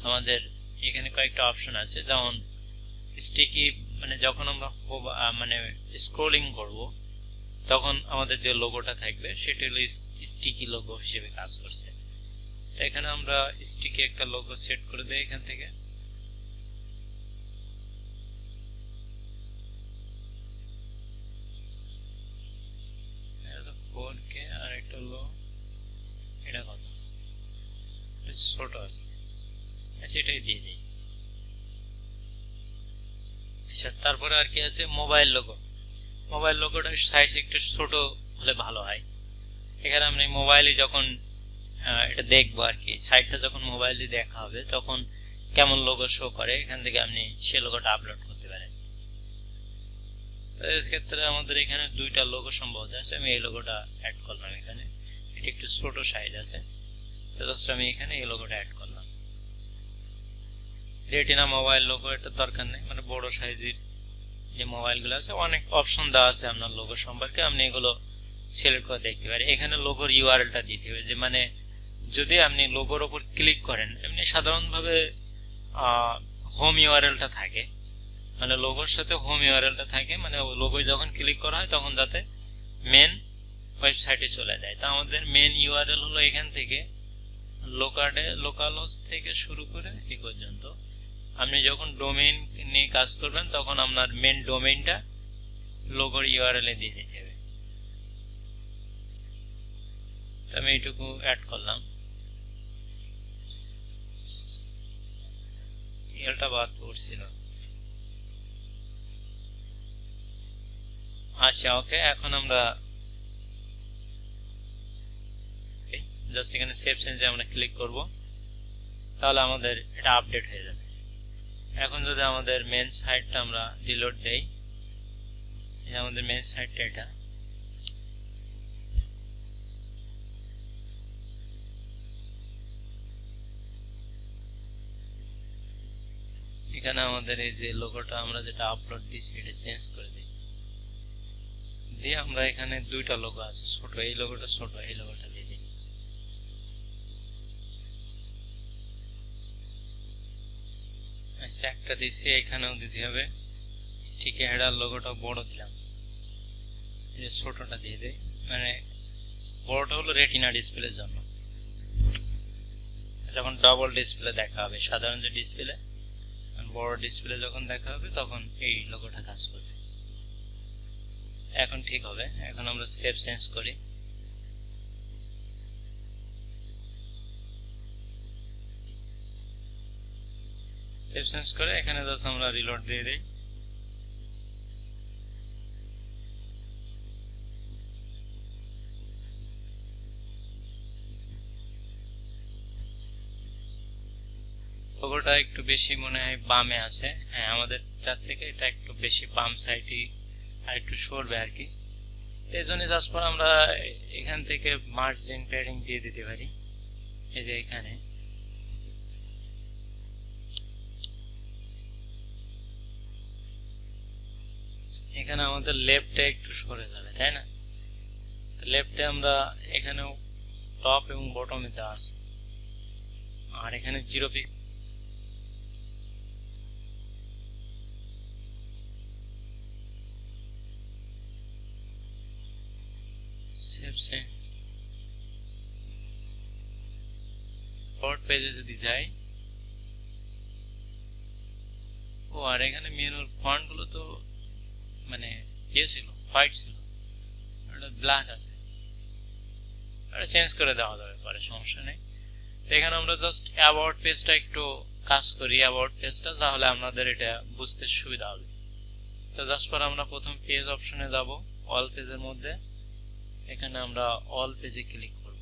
আমাদের এখানে কয়েকটা অপশন আছে, যেমন স্টিকি মানে যখন আমরা মানে স্ক্রোলিং করব তখন আমাদের যে লোগোটা থাকবে সেটা হলো স্টিকি লোগো হিসেবে কাজ করছে। তো এখানে আমরা স্টিকি একটা লোগো সেট করে দেই এখান থেকে। আর একটা হলো এটা কত ছোট আছে, আচ্ছা এটাই দিয়ে দিই। আচ্ছা, তারপরে আর কি আছে মোবাইল লোগো। মোবাইল লোগোটার সাইজ একটু ছোট হলে ভালো হয়। এখানে আমরা মোবাইলে যখন এটা দেখবো আর কি, সাইটটা যখন মোবাইলে দেখা হবে তখন কেমন লোগো শো করে, এখান থেকে আপনি সে লোগোটা আপলোড করতে পারেন। তো এই ক্ষেত্রে আমাদের এখানে দুইটা লোগো সম্ভবত আছে, আমি এই লোগোটা অ্যাড করলাম এখানে, এটা একটু ছোট সাইজ আছে, তো জাস্ট আমি এখানে এই লোগোটা অ্যাড করলাম। রেটিনা মোবাইল লোগো এটা দরকার নেই, মানে বড় সাইজের যে মোবাইলগুলো আছে অনেক অপশন দেওয়া আছে আপনার লোগো সম্পর্কে, আপনি এগুলো সিলেক্ট করে দেখতে পারেন। এখানে লোগোর ইউআরএলটা দিতে হবে, যে মানে যদি আপনি লোগোর উপর ক্লিক করেন, এমনি সাধারণভাবে হোম ইউআরএলটা থাকে, মানে লোগোর সাথে হোম ইউআরএলটা থাকে, মানে লোগোয় যখন ক্লিক করা হয় তখন যাতে মেন ওয়েবসাইটে চলে যায়। তা আমাদের মেন ইউআরএল হলো এখান থেকে লোকালহোস্ট থেকে শুরু করে এই পর্যন্ত। আপনি যখন ডোমেইন নিয়ে কাজ করবেন তখন আপনার মেন ডোমেইনটা লোগোর ইউআরএল এ দিয়ে দিতে হবে। আমি এইটুকু অ্যাড করলাম, এটা বাদ পড়ছিল। আচ্ছা ওকে, এখন আমরা জাস্ট এখানে সেভ চেঞ্জে আমরা ক্লিক করব, তাহলে আমাদের এটা আপডেট হয়ে যাবে। এখন যদি আমাদের মেন সাইটটা আমরা রিলোড দেই, আমাদের মেন সাইটটা এটা, এখানে আমাদের এই যে লোগোটা আমরা যেটা আপলোড দিচ্ছি এটা চেঞ্জ করে দিই, দিয়ে আমরা এখানে দুইটা লোগো আছে ছোট, এই লোগোটা ছোট, এই লোগোটা দিয়ে দিই। আচ্ছা একটা দিচ্ছি, এখানেও দিতে হবে। স্টিকি হেডার লোগোটা বড় দিলাম, এই ছোটটা দিয়ে দেই, মানে বড়টা হলো রেটিনা ডিসপ্লের জন্য, যখন ডবল ডিসপ্লে দেখা হবে, সাধারণ যে ডিসপ্লে বড় ডিসপ্লে যখন দেখা হবে তখন এই লোগোটা কাজ করবে। এখন ঠিক হবে। এখন আমরা সেভ চেঞ্জ করি। সেভ চেঞ্জ করে এখানে জাস্ট আমরা রিলোড দিয়ে দেই। লোগোটা একটু বেশি মনে হয় বামে আছে। হ্যাঁ, আমাদের কাছ থেকে এটা একটু বেশি বাম সাইডে আর একটু সরবে আর কি। এই জন্য জাস্ট পর আমরা এখান থেকে মার্জিন প্যাডিং দিয়ে দিতে পারি। এই যে এখানে এখানে আমাদের লেফটে একটু সরে যাবে, তাই না? লেফটে আমরা এখানেও টপ এবং বটমে দেওয়া আছে, আর এখানে 0 পিক্সেল সেভ চেঞ্জ। ফরওয়ার্ড পেজে যদি যাই, ও আর এখানে মেনুর ফন্ট গুলো তো মানে ছিল হোয়াইট ছিল, এটা ব্ল্যাক আছে, এটা চেঞ্জ করে দেওয়া যাবে পরে, সমস্যা নেই। তো এখানে আমরা জাস্ট অ্যাবাউট পেজটা একটু কাজ করি, অ্যাবাউট পেজটা, তাহলে আমাদের এটা বুঝতে সুবিধা হবে। তো জাস্ট পর আমরা প্রথম পেজ অপশনে যাব, অল পেজের মধ্যে এখানে আমরা অল পেজে ক্লিক করব।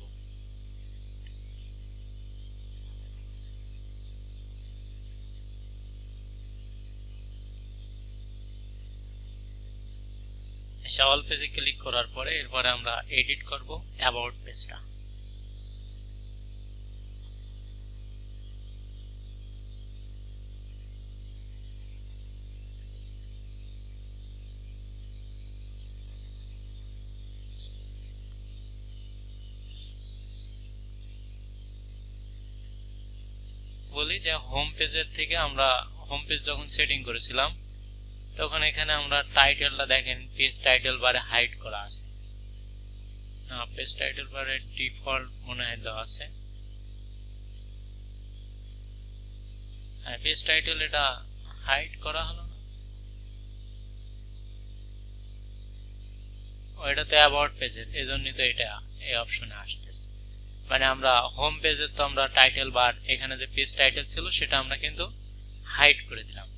অল পেজে ক্লিক করার পরে এরপরে আমরা এডিট করব অ্যাবাউট পেজটা। বলি যে হোম পেজের থেকে আমরা হোম পেজ যখন সেটিং করেছিলাম তখন এখানে আমরা টাইটেলটা দেখেন পেজ টাইটেল বারে হাইড করা আছে। পেজ টাইটেল বারে ডিফল্ট মনে হয় দেওয়া আছে। পেজ টাইটেল এটা হাইড করা হলো না, ওইটাতে অ্যাবাউট পেজের, এজন্যই তো এটা এই অপশনে আসতেছে। মানে আমরা হোম পেজের তো আমরা টাইটেল বার এখানে যে পেজ টাইটেল ছিল সেটা আমরা কিন্তু হাইড করে দিলাম,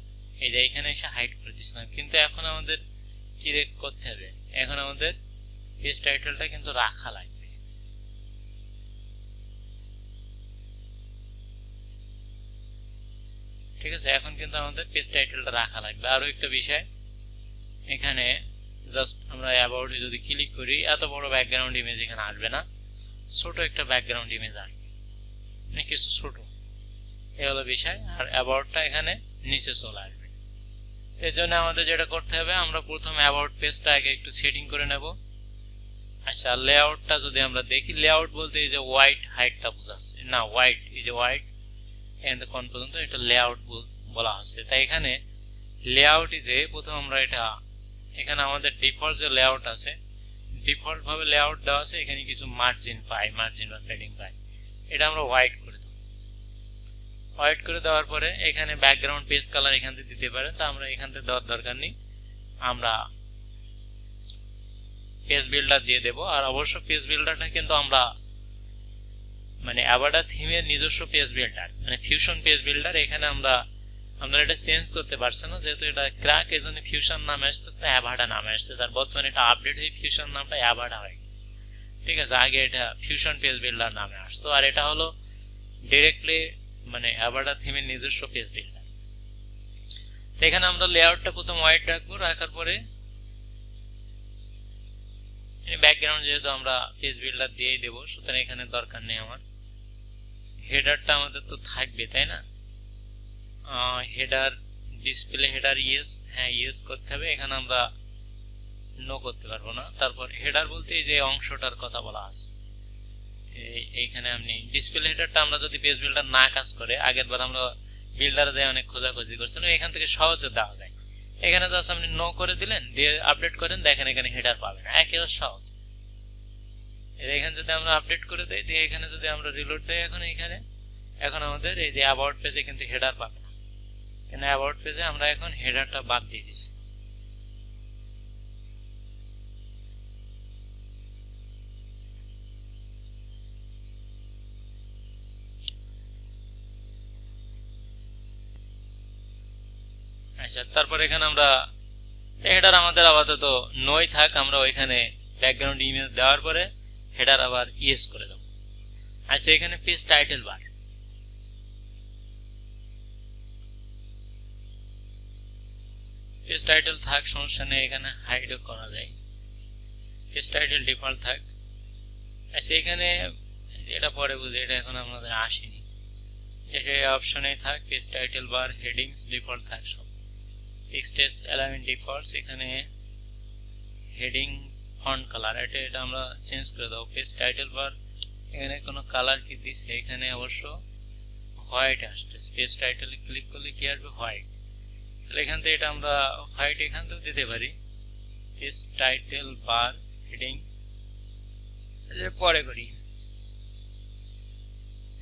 এই যে এখানে এসে হাইড করে দিছিলাম। কিন্তু এখন আমাদের কি করতে হবে, এখন আমাদের পেজ টাইটেলটা কিন্তু রাখা লাগবে। ঠিক আছে, এখন কিন্তু আমাদের পেজ টাইটেলটা রাখা লাগবে। আরো একটা বিষয়, এখানে জাস্ট আমরা অ্যাবাউট যদি ক্লিক করি, এত বড় ব্যাকগ্রাউন্ড ইমেজ এখানে আসবে না, ছোট একটা ব্যাকগ্রাউন্ড ইমেজ আসবে, মানে কিছু ছোট, এই হলো বিষয়। আর অ্যাবাউটটা এখানে নিচে চলে আসবে। এর জন্য আমাদের যেটা করতে হবে, আমরা প্রথমে অ্যাবাউট পেজটা আগে একটু সেটিং করে নেব। আচ্ছা, লেআউটটা যদি আমরা দেখি, লেআউট বলতে এই যে হোয়াইট হাইটটা বোঝাচ্ছে না, হোয়াইট, এই যে হোয়াইট এখান কোন পর্যন্ত এটা লেআউট বলা হচ্ছে। তাই এখানে লেআউট ইজে প্রথম আমরা এটা, এখানে আমাদের ডিফল্ট যে লেআউট আছে, ডিফল্ট ভাবে লেআউট দেওয়া আছে, এখানে কিছু মার্জিন পাই, মার্জিন বা প্যাডিং পাই, এটা আমরা হোয়াইট করে দেব। হোয়াইট করে দেওয়ার পরে এখানে ব্যাকগ্রাউন্ড পেজ কালার এখান থেকে দিতে পারেন, তা আমরা এখান থেকে দেওয়ার দরকার নেই, আমরা পেজ বিল্ডার দিয়ে দেব। আর অবশ্য পেজ বিল্ডারটা কিন্তু আমরা মানে অ্যাভাডা থিমের নিজস্ব পেজ বিল্ডার, মানে ফিউশন পেজ বিল্ডার, এখানে আমরা এটা চেঞ্জ করতে পারছি না, যেহেতু এটা ক্র্যাক, এই জন্য ফিউশন নামে আসতেছে, অ্যাভাডা নামে আসতেছে। আর বর্তমানে এটা আপডেট হয়ে ফিউশন নামটা অ্যাভাডা হয়ে গেছে। ঠিক আছে, আগে এটা ফিউশন পেজ বিল্ডার নামে আসতো, আর এটা হলো ডিরেক্টলি মানে অ্যাভাডা থিমের নিজস্ব পেজ বিল্ডার। তো এখানে আমরা লেআউটটা প্রথম হোয়াইট রাখবো, রাখার পরে ব্যাকগ্রাউন্ড যেহেতু আমরা পেজ বিল্ডার দিয়েই দেবো, সুতরাং এখানে দরকার নেই আমার। হেডারটা আমাদের তো থাকবে, তাই না? হেডার ডিসপ্লে হেডার ইয়েস, হ্যাঁ ইয়েস করতে হবে, এখানে আমরা নো করতে পারবো না। তারপর হেডার বলতে এই যে অংশটার কথা বলা আছে, এইখানে আপনি ডিসপ্লে হেডারটা আমরা যদি পেজ বিল্ডার না কাজ করে, আগের বার আমরা বিল্ডারে দিয়ে অনেক খোঁজাখুঁজি করছিলাম, এখান থেকে সহজে দেওয়া যায়। এখানে জাস্ট আপনি নো করে দিলেন, দিয়ে আপডেট করেন, দেখেন এখানে হেডার পাবেন, একেবারে সহজ। এখানে যদি আমরা আপডেট করে দেই, দিয়ে এখানে যদি আমরা রিলোড দেই, এখন এখানে এখন আমাদের এই যে অ্যাবাউট পেজে কিন্তু হেডার পাবে না, কেন অ্যাবাউট পেজে আমরা এখন হেডারটা বাদ দিয়ে দিছি। আচ্ছা, তারপর এখানে আমরা হেডার আমাদের আপাতত নই থাক, আমরা ওইখানে ব্যাকগ্রাউন্ড ইমেজ দেওয়ার পরে হেডার আবার ইয়েস করে দেব। আচ্ছা, এখানে page title bar, page title থাক, সমস্যা নেই, এখানে হাইডও করা যায়, পেজ টাইটেল ডিফল্ট থাক। আচ্ছা, এখানে এটা পরে বুঝে, এটা এখন আমাদের আসেনি, এটা অপশনে থাক, পেজ টাইটেল বার, হেডিংস ডিফল্ট থাক সব, টেক্সট অ্যালাইনমেন্ট ডিফল্টস, এখানে হেডিং ফন্ট কালার এটা আমরা চেঞ্জ করে দেবো। পেজ টাইটেল বার এখানে কোনো কালার কি দিচ্ছে, এখানে অবশ্য হোয়াইট আসতেছে, পেজ টাইটেলে ক্লিক করলে কি আসবে, হোয়াইট। তাহলে এখান থেকে এটা আমরা হোয়াইট এখান থেকেও দিতে পারি। পেজ টাইটেল বার হেডিং পরে করি,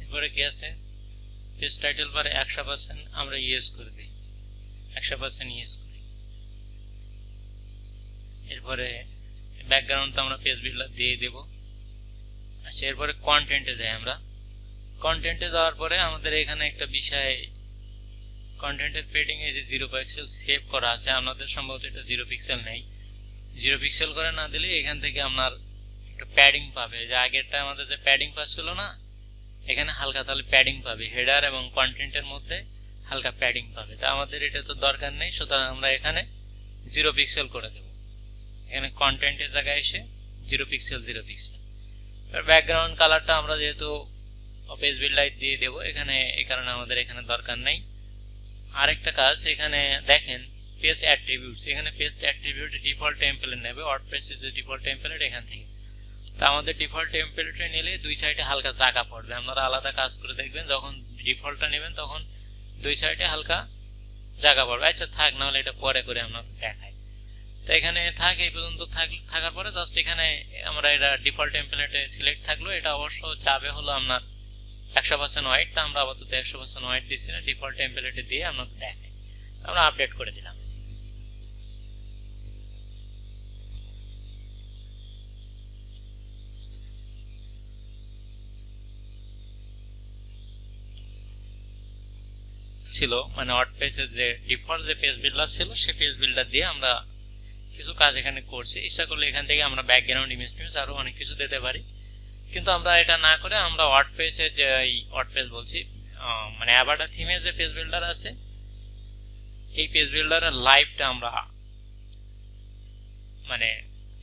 এরপরে কি আছে, পেজ টাইটেল বার 100% আমরা ইউজ করে দিই, 100% ইউজ করি। এরপরে ব্যাকগ্রাউন্ড তো আমরা পেজ বিল্ডার দিয়ে দেব। আচ্ছা, এরপরে কন্টেন্টে যাই আমরা। কন্টেন্টে যাওয়ার পরে আমাদের এখানে একটা বিষয়, কন্টেন্টের পেডিং এ যে 0 পিক্সেল সেভ করা আছে, আপনাদের সম্ভবত এটা 0 পিক্সেল নেই, 0 পিক্সেল করে না দিলে এখান থেকে আপনার একটা প্যাডিং পাবে, যে আগেরটা আমাদের যে প্যাডিং পাচ্ছিল না, এখানে হালকা তাহলে প্যাডিং পাবে, হেডার এবং কন্টেন্টের মধ্যে হালকা প্যাডিং পাবে। তা আমাদের এটা তো দরকার নেই, সুতরাং আমরা এখানে 0 পিক্সেল করে দেব। এখানে কন্টেন্টের জায়গায় এসে 0 পিক্সেল 0 পিক্সেল। ব্যাকগ্রাউন্ড কালারটা আমরা যেহেতু পেজ বিল্ডার দিয়ে দেব এখানে, এই কারণে আমাদের এখানে দরকার নেই। আরেকটা কাজ, এখানে দেখেন পেজ অ্যাট্রিবিউটস, এখানে পেজ অ্যাট্রিবিউট ডিফল্ট টেমপ্লেট নেবে, WordPress is the default template এখান থেকে। তা আমাদের ডিফল্ট টেমপ্লেটে নিলে দুই সাইডে হালকা জায়গা পড়বে, আপনারা আলাদা কাজ করে দেখবেন, যখন ডিফল্টটা নেবেন তখন দুই সাইডে হালকা জায়গা পড়বে। আচ্ছা থাক, না হলে এটা পরে করে আমরা দেখাই। তো এখানে থাক, এই পর্যন্ত থাকার পরে জাস্ট এখানে আমরা এটা ডিফল্ট টেমপ্লেটে সিলেক্ট থাকলো, এটা অবশ্য যাবে হলো আপনার 100% হোয়াইট। তা আমরা আপাতত 100% হোয়াইট দিচ্ছি না, ডিফল্ট টেমপ্লেটে দিয়ে আপনাদের দেখাই, আমরা আপডেট করে দিলাম। ছিল মানে ওয়ার্ডপ্রেসের যে ডিফল্ট যে পেজ বিল্ডার ছিল, সেই পেজ বিল্ডার দিয়ে আমরা কিছু কাজ এখানে করছি। ইচ্ছা করলে এখান থেকে আমরা ব্যাকগ্রাউন্ড ইমেজ আরো অনেক কিছু দিতে পারি, কিন্তু আমরা এটা না করে আমরা ওয়ার্ডপ্রেসের যে ওয়ার্ডপ্রেস বলছি মানে অ্যাভাটা থিমে যে পেজ বিল্ডার আছে, এই পেজ বিল্ডারের লাইভটা আমরা মানে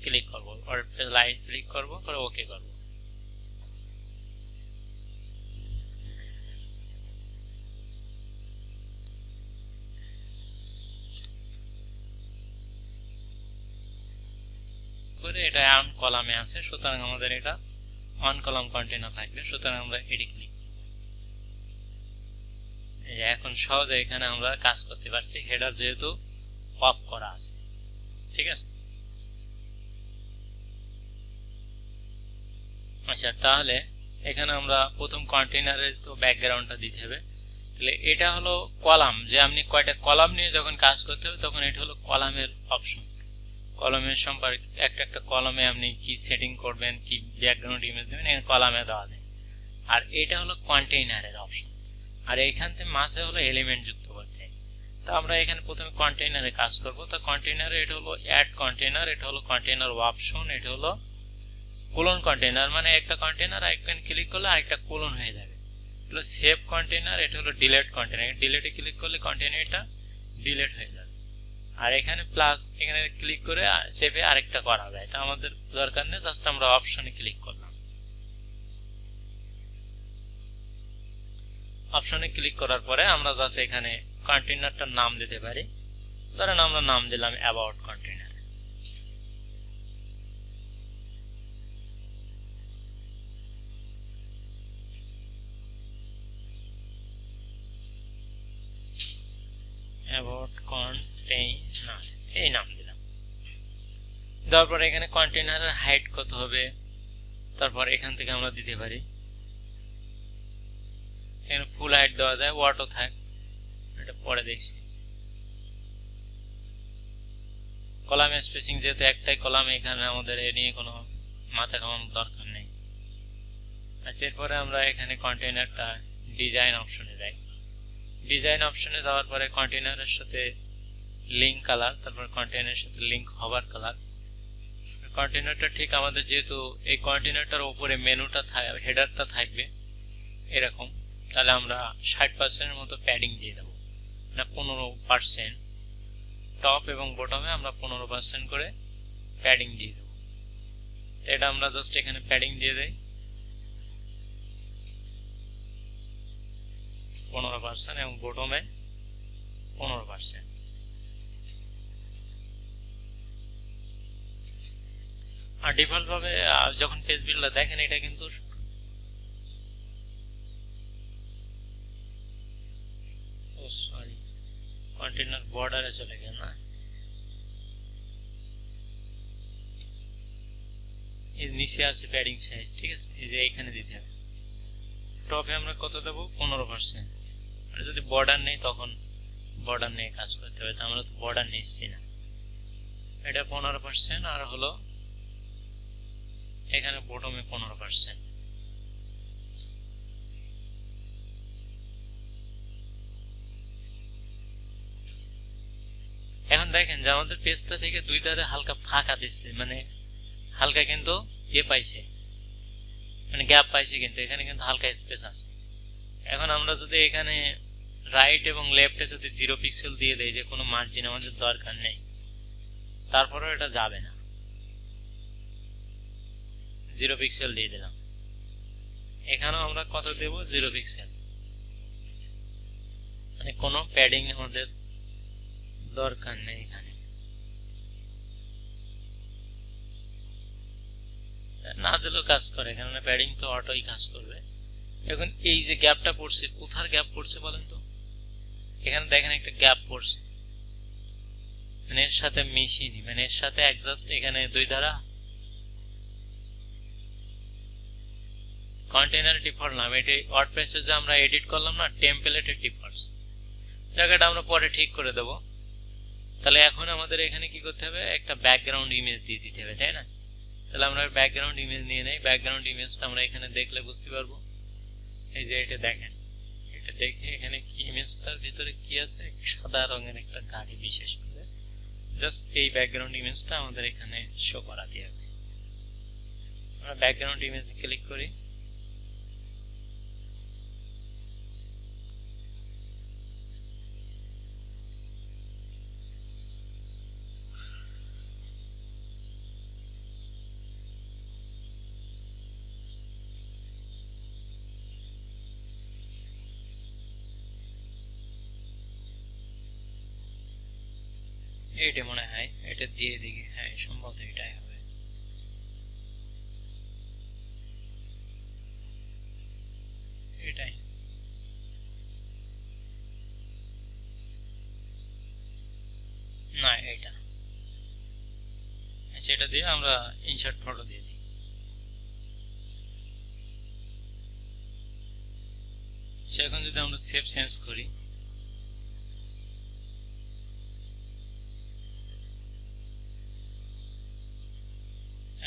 ক্লিক করব, ওয়ার্ডপ্রেস লাইভ ক্লিক করব, করে ওকে করব। করে এটা অন কলামে আছে, সুতরাং আমাদের এটা অন কলাম কন্টেনার থাকবে, সুতরাং আমরা এটি ক্লিক করব। এই যে এখন সহজে এখানে আমরা কাজ করতে পারছি, হেডার যেহেতু অফ করা আছে। ঠিক আছে, আচ্ছা তাহলে এখানে আমরা প্রথম কন্টেনারে তো ব্যাকগ্রাউন্ডটা দিতে হবে। তাহলে এটা হলো কলাম, যে আপনি কয়টা কলাম নিয়ে যখন কাজ করতে হবে তখন এটা হলো কলামের অপশন। কলামের সম্পর্কে একটা কলামে আপনি কি সেটিং করবেন, কি ব্যাকগ্রাউন্ড ইমেজ দেবেন, এখানে কলামে দেওয়া যায়। আর এটা হলো কন্টেইনারের অপশন, আর এইখান থেকে মাঝে হলো এলিমেন্ট যুক্ত করতে হয়। তো আমরা এখানে প্রথমে কন্টেইনারে কাজ করব। তো কন্টেইনারে এটা হলো অ্যাড কন্টেইনার, এটা হলো কন্টেইনার অপশন, এটা হলো কোলন কন্টেইনার, মানে একটা কন্টেইনার আইকন ক্লিক করলে আরেকটা কোলন হয়ে যাবে। হলো সেভ কন্টেইনার, এটা হলো ডিলিট কন্টেইনার, ডিলিটে ক্লিক করলে কন্টেইনারটা ডিলিট হয়ে যাবে। আর এখানে প্লাস, এখানে ক্লিক করে সেভে আরেকটা করা যায়। তা আমাদের দরকার নেই, জাস্ট আমরা অপশনে ক্লিক করলাম। অপশনে ক্লিক করার পরে আমরা জাস্ট এখানে কন্টেইনারটার নাম দিতে পারি, ধরেন আমরা নাম দিলাম অ্যাবাউট কন্টেইনার। অ্যাবাউট কন্টেইনার এই নাম দিলাম। দেওয়ার পরে এখানে কন্টেইনারের হাইট কত হবে, তারপর এখান থেকে আমরা দিতে পারি এখানে ফুল হাইট দেওয়া যায়, ওয়াটও থাক, এটা পরে দেখছি। কলাম স্পেসিং যেহেতু একটাই কলাম, এখানে আমাদের এ নিয়ে কোনো মাথা ঘামানোর দরকার নেই। আচ্ছা, এরপরে আমরা এখানে কন্টেইনারটা ডিজাইন অপশনে যাই। ডিজাইন অপশনে যাওয়ার পরে কন্টেইনারের সাথে লিঙ্ক কালার, তারপর কন্টেইনারের সাথে লিঙ্ক হবার কালার। কন্টেইনারটা ঠিক আমাদের যেহেতু এই কন্টেইনারটার উপরে মেনুটা হেডারটা থাকবে এরকম, তাহলে আমরা 60% মতো প্যাডিং দিয়ে দেবো, না 15%। টপ এবং বটমে আমরা 15% করে প্যাডিং দিয়ে দেবো। এটা আমরা জাস্ট এখানে প্যাডিং দিয়ে দেই 15% এবং বটমে 15%। আর ডিফল্ট ভাবে যখন পেজ বিল্ডার দেখেন, এটা কিন্তু সরি কন্টেইনার বর্ডারে চলে গেল না, এর নিচে আছে প্যাডিং সাইজ, ঠিক আছে, এই যে এখানে দিতে হবে। টপে আমরা কত দেব? 15%। আর যদি বর্ডার নেই তখন বর্ডার নিয়ে কাজ করতে হবে, আমরা তো বর্ডার নিচ্ছি না। এটা 15%, আর হলো এখানে বটমে 15%। এখন দেখেন যে আমাদের পেজটা থেকে দুই ধারে হালকা ফাঁকা দিচ্ছে, মানে হালকা কিন্তু পাইছে, মানে গ্যাপ পাইছে, কিন্তু এখানে কিন্তু হালকা স্পেস আছে। এখন আমরা যদি এখানে রাইট এবং লেফটে যদি 0 পিক্সেল দিয়ে দেই, যে কোনো মার্জিন আমাদের দরকার নেই, তারপরেও এটা যাবে না। 0 পিক্সেল দিয়ে দিলাম। এখানেও আমরা কত দেব? 0 পিক্সেল, মানে কোনো প্যাডিং আমাদের দরকার নেই এখানে। না দিলেও কাজ করে, কেননা প্যাডিং তো অটোই কাজ করবে। এখন এই যে গ্যাপটা পড়ছে, কোথার গ্যাপ পড়ছে বলেন তো? এখানে দেখেন একটা গ্যাপ পড়ছে, মানে এর সাথে মিশিনি, মানে এর সাথে অ্যাডজাস্ট, এখানে দুই ধারা কন্টেইনার ডিফল্ট নাম, এটি ওয়ার্ডপ্রেসে যে আমরা এডিট করলাম না, টেমপ্লেটের ডিফল্টস, জায়গাটা আমরা পরে ঠিক করে দেব। তাহলে এখন আমাদের এখানে কি করতে হবে? একটা ব্যাকগ্রাউন্ড ইমেজ দিয়ে দিতে হবে, তাই না? তাহলে আমরা ব্যাকগ্রাউন্ড ইমেজ নিয়ে নেই। ব্যাকগ্রাউন্ড ইমেজটা আমরা এখানে দেখলে বুঝতে পারবো। এই যে এটা দেখেন, এটা দেখে এখানে কি ইমেজটার ভিতরে কি আছে? সাদা রঙের একটা গাড়ি, বিশেষ করে জাস্ট এই ব্যাকগ্রাউন্ড ইমেজটা আমাদের এখানে শো করাতে হবে। আমরা ব্যাকগ্রাউন্ড ইমেজে ক্লিক করি। এইটা মনে হয় এটা দিয়ে দিকে, হ্যাঁ সম্ভবত এটাই হবে। এটাই না, এটা সেটা দিয়ে আমরা ইনসার্ট ফটো দিয়ে দিই। এখন যদি আমরা সেভ চেঞ্জ করি,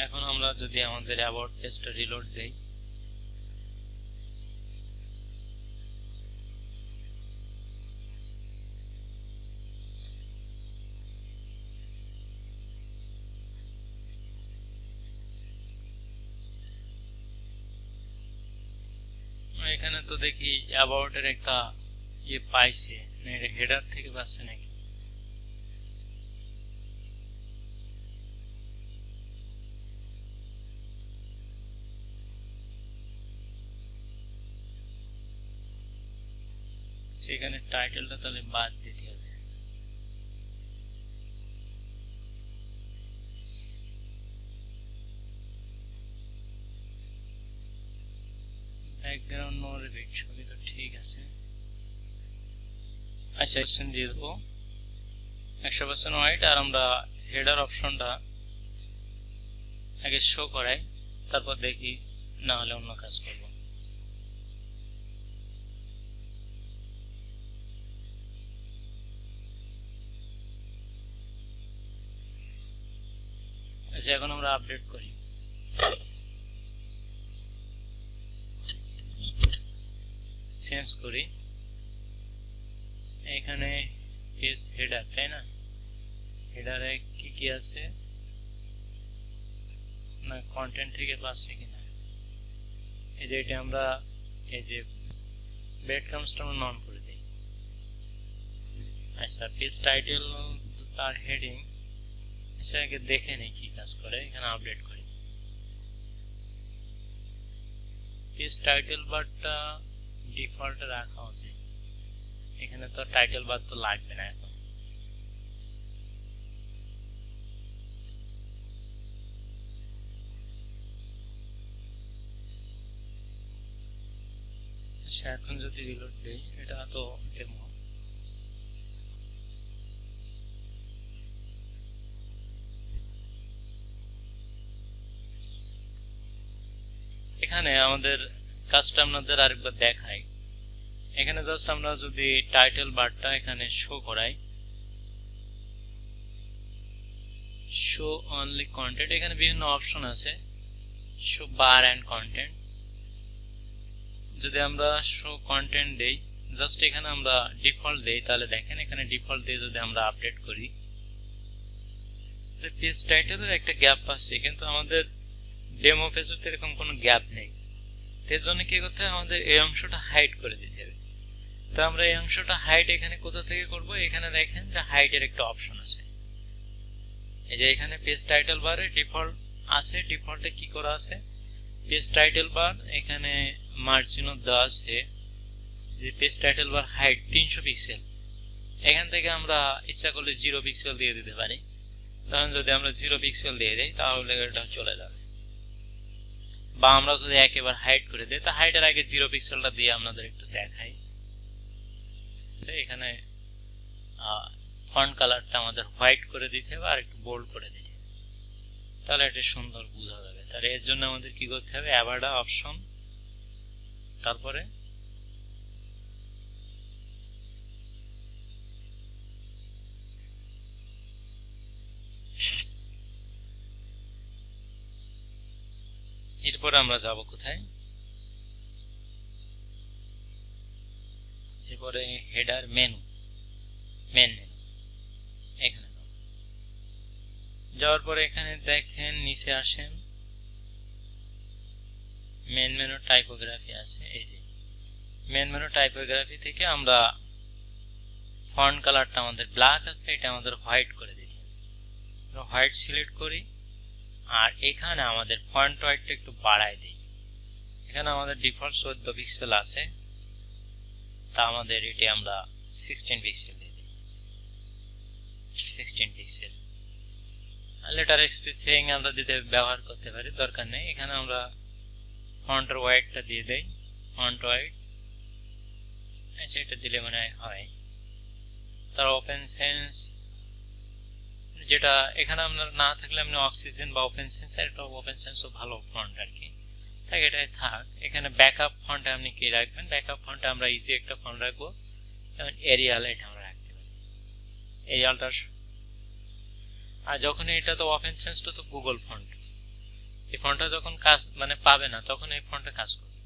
এখন আমরা যদি আমাদের অ্যাবাউট পেজটা রিলোড দেই, এখানে তো দেখি অ্যাবাউট এর একটা পাইছে, হেডার থেকে পাচ্ছে নাকি? সেখানে টাইটেলটা তাহলে বাদ দিতে হবে। ব্যাকগ্রাউন্ড নো রিপিট, সবই তো ঠিক আছে। আচ্ছা, অপশন দিয়ে দেবো 100% হোয়াইট, আর আমরা হেডার অপশনটা আগে শো করাই, তারপর দেখি, না হলে অন্য কাজ করব। আচ্ছা, এখন আমরা আপডেট করি। চেঞ্জ করি। এখানে পেজ হেডার, তাই না? হেডারে কি কি আছে না, কন্টেন্ট থেকে পাচ্ছে কিনা। এই যে এটা আমরা এই যে ব্রেড ক্রাম্বসটা আমরা নন করে দিই। আচ্ছা, পেজ টাইটেল আর হেডিং সেটাকে দেখে নেই কি কাজ করে। এখানে আপডেট করি। পেজ টাইটেল বারটা ডিফল্টে রাখা উচিত। এখানে তো টাইটেল বার তো লাগবে না এখন। আচ্ছা, এখন যদি রিলোড দেই, এটা তো ডেমো। এখানে আমাদের কাজটা আপনাদের আরেকবার দেখাই। এখানে জাস্ট আমরা যদি টাইটেল বারটা এখানে শো করাই, শো অনলি কন্টেন্ট, এখানে বিভিন্ন অপশন আছে, শো বার এন্ড কন্টেন্ট। যদি আমরা শো কন্টেন্ট দেই, জাস্ট এখানে আমরা ডিফল্ট দেই, তাহলে দেখেন এখানে ডিফল্ট দিয়ে যদি আমরা আপডেট করি, পেজ টাইটেলের একটা গ্যাপ পাচ্ছি, কিন্তু আমাদের ডেমো পেজে এরকম কোনো গ্যাপ নেই। এর জন্য কি করতে হবে, আমাদের এই অংশটা হাইড করে দিতে হবে। তো আমরা এই অংশটা হাইড এখানে কোথা থেকে করব, এখানে দেখেন যে হাইডের একটা অপশন আছে। এই যে এখানে পেজ টাইটেল বারে ডিফল্ট আছে, ডিফল্টে কি করা আছে, পেজ টাইটেল বার এখানে মার্জিনও দেওয়া আছে যে পেজ টাইটেল বার হাইট 300 পিক্সেল। এখান থেকে আমরা ইচ্ছা করলে 0 পিক্সেল দিয়ে দিতে পারি। তখন যদি আমরা 0 পিক্সেল দিয়ে দেই তাহলে এটা চলে যাবে। বা আমরা যদি একেবারে হাইড করে দেই, তা হাইটের আগে 0 পিক্সেলটা দিয়ে আপনাদের একটু দেখাই। এখানে ফন্ট কালারটা আমাদের হোয়াইট করে দিতে হবে আর একটু বোল্ড করে দিতে হবে, তাহলে এটা সুন্দর বোঝা যাবে। তাহলে এর জন্য আমাদের কি করতে হবে, অ্যাভাডা অপশন, তারপরে এরপরে আমরা যাব কোথায়, এরপরে হেডার মেনু, মেন মেনু এখানে যাওয়ার পরে এখানে দেখেন নিচে আসেন, মেন মেনু টাইপোগ্রাফি আছে। এই যে মেন মেনু টাইপোগ্রাফি থেকে আমরা ফন্ট কালারটা আমাদের ব্ল্যাক আছে, এটা আমাদের হোয়াইট করে দিতে হবে। হোয়াইট সিলেক্ট করি আর এখানে আমাদের ফন্ট হোয়াইটটা একটু বাড়ায় দিই। এখানে আমাদের ডিফল্ট 14 পিক্সেল আছে, তা আমাদের এটি আমরা 16 পিক্সেল দিয়ে দিই। 16 পিক্সেল লেটার স্পেসিং আমরা দিতে ব্যবহার করতে পারি, দরকার নেই। এখানে আমরা ফন্টের হোয়াইটটা দিয়ে দেই, ফন্ট হোয়াইট। আচ্ছা, এটা দিলে মনে হয়। তার ওপেন সেন্স যেটা এখানে আপনার না থাকলে আপনি অক্সিজেন বা ওপেন সেন্স, একটা ওপেন সেন্সও ভালো ফন্ট আর কি, তাই এটাই থাক। এখানে ব্যাকআপ ফন্টে আপনি কি রাখবেন, ব্যাকআপ ফন্টে আমরা ইজি একটা ফন্ট রাখবো, যেমন এরিয়াল, এটা আমরা রাখতে পারি এরিয়ালটা। আর যখন এটা তো ওপেন সেন্সটা তো গুগল ফন্ট, এই ফন্টটা যখন কাজ মানে পাবে না তখন এই ফন্টে কাজ করবে।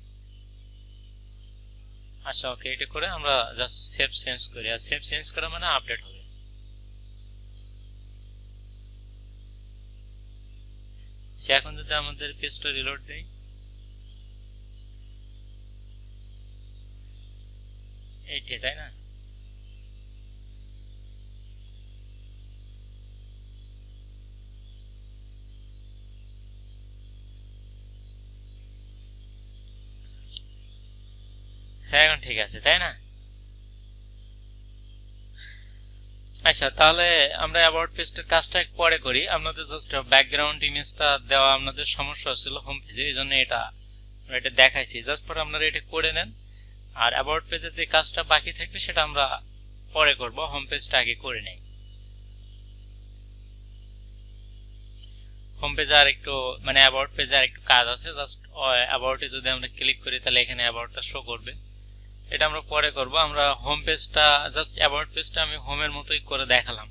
আচ্ছা, ওকে, এটা করে আমরা জাস্ট সেভ চেঞ্জ করি, আর সেভ চেঞ্জ করা মানে আপডেট হবে। এখন যদি আমাদের পেজটা রিলোড দেই, এইটা তাই না, হ্যাঁ এখন ঠিক আছে তাই না। আচ্ছা, তাহলে আমরা অ্যাবাউট পেজটার কাজটা পরে করি। আপনাদের জাস্ট ব্যাকগ্রাউন্ড ইমেজটা দেওয়া আপনাদের সমস্যা হচ্ছিল হোম পেজে, এই জন্য এটা দেখাইছি। জাস্ট পরে আপনারা এটা করে নেন, আর অ্যাবাউট পেজে যে কাজটা বাকি থাকবে সেটা আমরা পরে করব, হোম পেজটা আগে করে নেই। হোম পেজে আর একটু মানে অ্যাবাউট পেজে আর একটু কাজ আছে। জাস্ট অ্যাবাউটে যদি আমরা ক্লিক করি তাহলে এখানে অ্যাবাউটটা শো করবে, এটা আমরা পরে করব। আমরা হোম পেজটা জাস্ট অ্যাবাউট পেজটা আমি হোমের মতোই করে দেখালাম,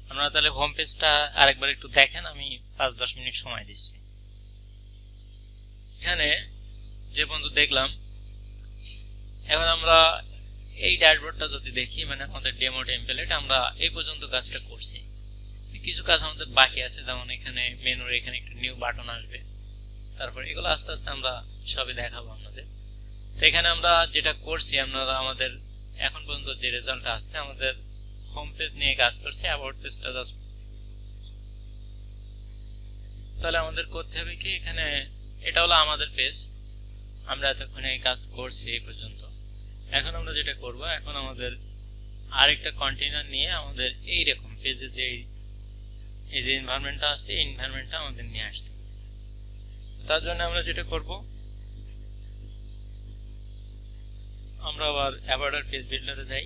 আপনারা তাহলে হোম পেজটা আরেকবার একটু দেখেন, আমি 5-10 মিনিট সময় দিচ্ছি। এখানে যে বন্ধু দেখলাম, এখন আমরা এই ড্যাশবোর্ডটা যদি দেখি, মানে আমাদের ডেমো টেমপ্লেট আমরা এই পর্যন্ত কাজটা করছি। কিছু কাজ আমাদের বাকি আছে, যেমন এখানে মেনুর এখানে একটা নিউ বাটন আসবে, তারপর এগুলো আস্তে আস্তে আমরা সবই দেখাবো আপনাদের। তো এখানে আমরা যেটা করছি, আপনারা আমাদের এখন পর্যন্ত যে রেজাল্ট আসছে, আমাদের হোম পেজ নিয়ে কাজ করছি, অ্যাবাউট পেজটা জাস্ট। তাহলে আমাদের করতে হবে কি, এখানে এটা হলো আমাদের পেজ, আমরা এতক্ষণে এই কাজ করছি এই পর্যন্ত। এখন আমরা যেটা করব, এখন আমাদের আরেকটা কন্টেইনার নিয়ে আমাদের এইরকম পেজে যে এই যে এনভায়রনমেন্টটা আছে, এই এনভায়রনমেন্টটা আমাদের নিয়ে আসতে হবে। তার জন্য আমরা যেটা করব, আমরা আবার অ্যাবাউট পেজ বিল্ডারে যাই।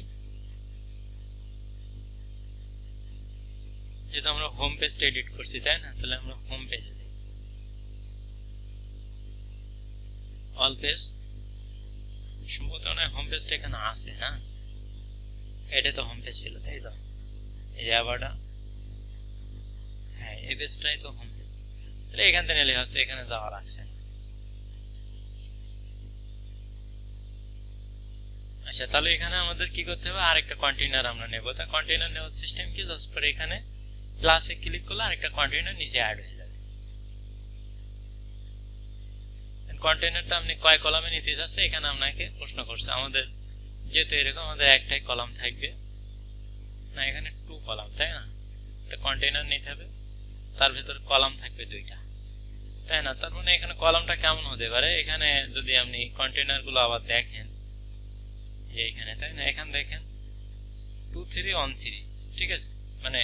যেহেতু আমরা হোম পেজটা এডিট করছি, তাই না? তাহলে আমরা হোম পেজে যাই, অল পেজ। সম্ভবত হোম পেজটা এখানে আছে না? এটা তো হোম পেজ ছিল, তাই তো? এই যে অ্যাবাউট, হ্যাঁ এই পেজটাই তো হোম পেজ। তাহলে এখান থেকে নিলে হচ্ছে, এখানে যাওয়া লাগছে। আচ্ছা, তাহলে এখানে আমাদের কি করতে হবে, আরেকটা কন্টেইনার আমরা নেব। তা কন্টেইনার নেওয়ার সিস্টেম কি, জাস্ট করে এখানে প্লাসে ক্লিক করলে আরেকটা কন্টেইনার নিচে অ্যাড হয়ে যাবে। কন্টেইনারটা আপনি কয় কলামে নিতে চাচ্ছে, এখানে আপনাকে প্রশ্ন করছে। আমাদের যেহেতু এরকম, আমাদের একটাই কলাম থাকবে না, এখানে 2 কলাম, তাই না? একটা কন্টেইনার নিতে হবে, তার ভিতরে কলাম থাকবে 2টা, তাই না? তার মানে এখানে কলামটা কেমন হতে পারে, এখানে যদি আপনি কন্টেইনার গুলো আবার দেখেন, এইখানে, তাই না? এখানে দেখেন 2 3 1 3, ঠিক আছে? মানে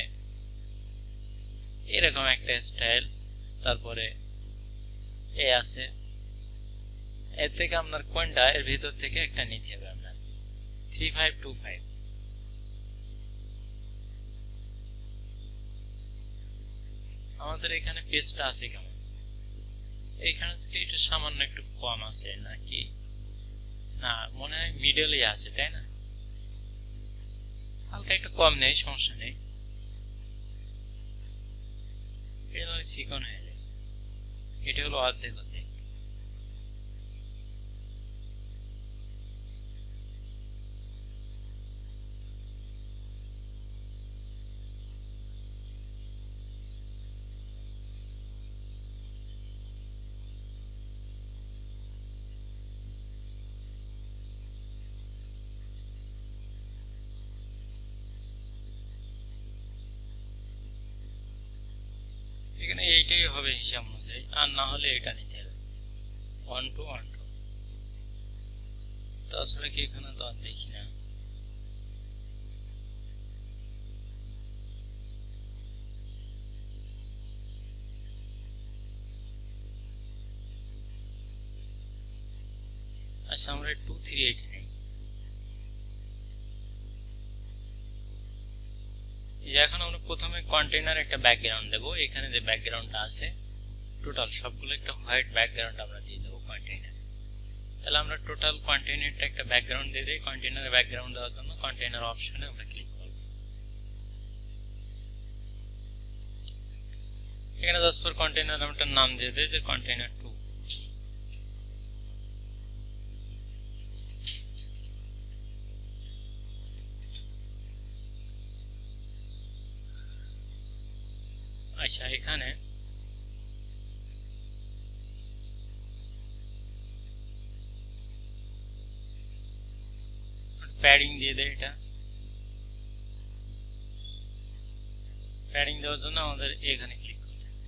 এরকম একটা স্টাইল, তারপরে এ আছে। এর থেকে আপনার কোনটা, এর ভিতর থেকে একটা নিতে হবে আপনার 3 5 2 5। আমাদের এখানে পেজটা আছে কেমন, এইখানে একটু সামান্য একটু কম আছে নাকি? না, মনে হয় মিডলে আছে, তাই না? হালকা একটু কম নেই, সমস্যা নেই, এটা চিকন হয়ে যায়। এটা হলো অর্ধেক অর্ধেক। এখানে এইটাই হবে হিসাব অনুযায়ী, আর না হলে এটা নিতে হবে 1 2 1 2। তো আসলে কি এখানে তো আর দেখি না। আচ্ছা, আমরা 2 3 8 নেই। এখন আমরা প্রথমে কন্টেইনার একটা ব্যাকগ্রাউন্ড দেবো। এখানে যে ব্যাকগ্রাউন্ডটা আছে টোটাল সবগুলো একটা হোয়াইট ব্যাকগ্রাউন্ড আমরা দিয়ে দেবো কন্টেইনার। তাহলে আমরা টোটাল কন্টেইনারটা একটা ব্যাকগ্রাউন্ড দিয়ে দিই। কন্টেইনারে ব্যাকগ্রাউন্ড দেওয়ার জন্য কন্টেইনার অপশনে আমরা ক্লিক করব। এখানে জাস্ট ফর কন্টেইনার আমরা নাম দিয়ে দেই যে কন্টেইনার 2। আচ্ছা, এখানে প্যাডিং দিয়ে দেয়। এটা প্যাডিং দেওয়ার জন্য আমাদের এখানে ক্লিক করতে হবে।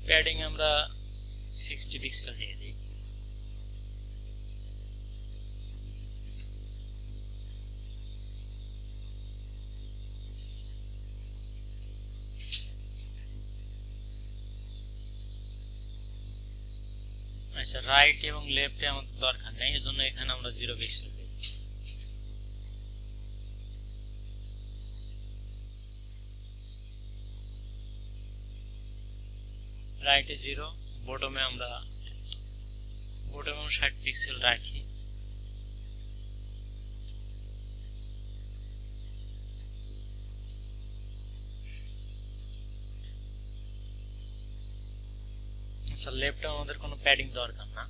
প্যাডিং আমরা 60 পিক্সেল দিয়ে দিই। আচ্ছা, রাইট এবং লেফটে আমাদের দরকার নেই, এজন্য এখানে আমরা 0 পিক্সেল দিই। রাইটে 0, বটমে আমরা 60 পিক্সেল রাখি। আচ্ছা, লেফটে আমাদের কোনো প্যাডিং দরকার না,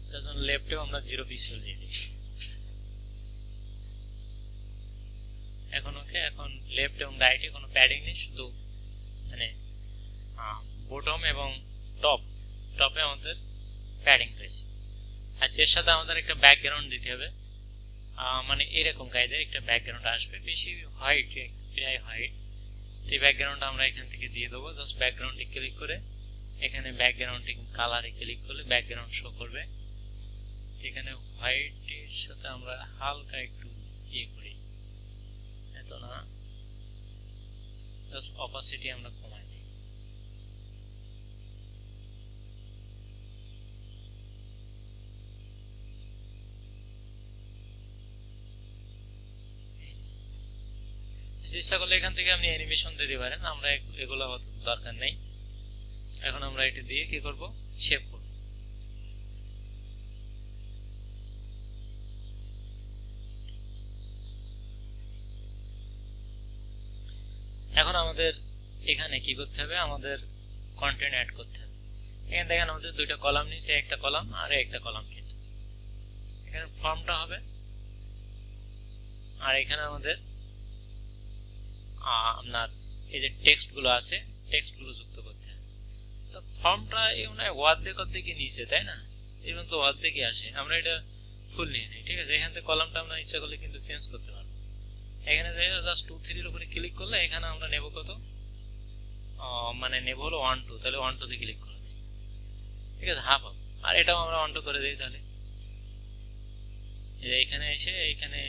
তার জন্য লেফটেও আমরা 0 পিক্সেল দিয়ে দিই। এখন ওকে, এখন লেফট এবং রাইটে কোনো প্যাডিং নেই, শুধু মানে বটম এবং টপে আমাদের প্যাডিং রয়েছে। আর এর সাথে আমাদের একটা ব্যাকগ্রাউন্ড দিতে হবে, মানে এরকম কায়দায় একটা ব্যাকগ্রাউন্ড আসবে, বেশি হোয়াইট, প্রায় হোয়াইট। এই ব্যাকগ্রাউন্ড আমরা এখান থেকে দিয়ে দেবো। জাস্ট ব্যাকগ্রাউন্ডে ক্লিক করে এখানে ব্যাকগ্রাউন্ডে কালারে ক্লিক করলে ব্যাকগ্রাউন্ড শো করবে। এখানে হোয়াইটের সাথে আমরা হালকা একটু ইয়ে করি, এত না, জাস্ট অপাসিটি আমরা কমাই দিই। চেষ্টা করলে এখান থেকে আপনি অ্যানিমেশন দিতে পারেন, আমরা এগুলো অত দরকার নেই। এখন আমরা এটা দিয়ে কি করব, সেভ করব। এখন আমাদের এখানে কি করতে হবে, আমাদের কন্টেন্ট অ্যাড করতে হবে। এখানে দেখেন আমাদের দুইটা কলাম নিচে, একটা কলাম আর একটা কলাম, কিন্তু এখানে ফর্মটা হবে আর এখানে আমাদের আপনার এই যে টেক্সট গুলো আছে, টেক্সট গুলো যুক্ত করতে হবে। তো ফর্মটা এই মনে হয় অর্ধেক নিচে, তাই না? এবং তো অর্ধেকই আসে, আমরা এটা ফুল নিয়ে নিই, ঠিক আছে? এখান থেকে কলামটা আমরা ইচ্ছা করলে কিন্তু চেঞ্জ করতে পারবো। এখানে জাস্ট 2 3 এর উপরে ক্লিক করলে এখানে আমরা নেব কত, মানে নেব হলো 1 2, তাহলে 1 2 তে ক্লিক করব, ঠিক আছে? Half half. আর এটাও আমরা 1 2 করে দিই। তাহলে এই যে এখানে এসে এখানে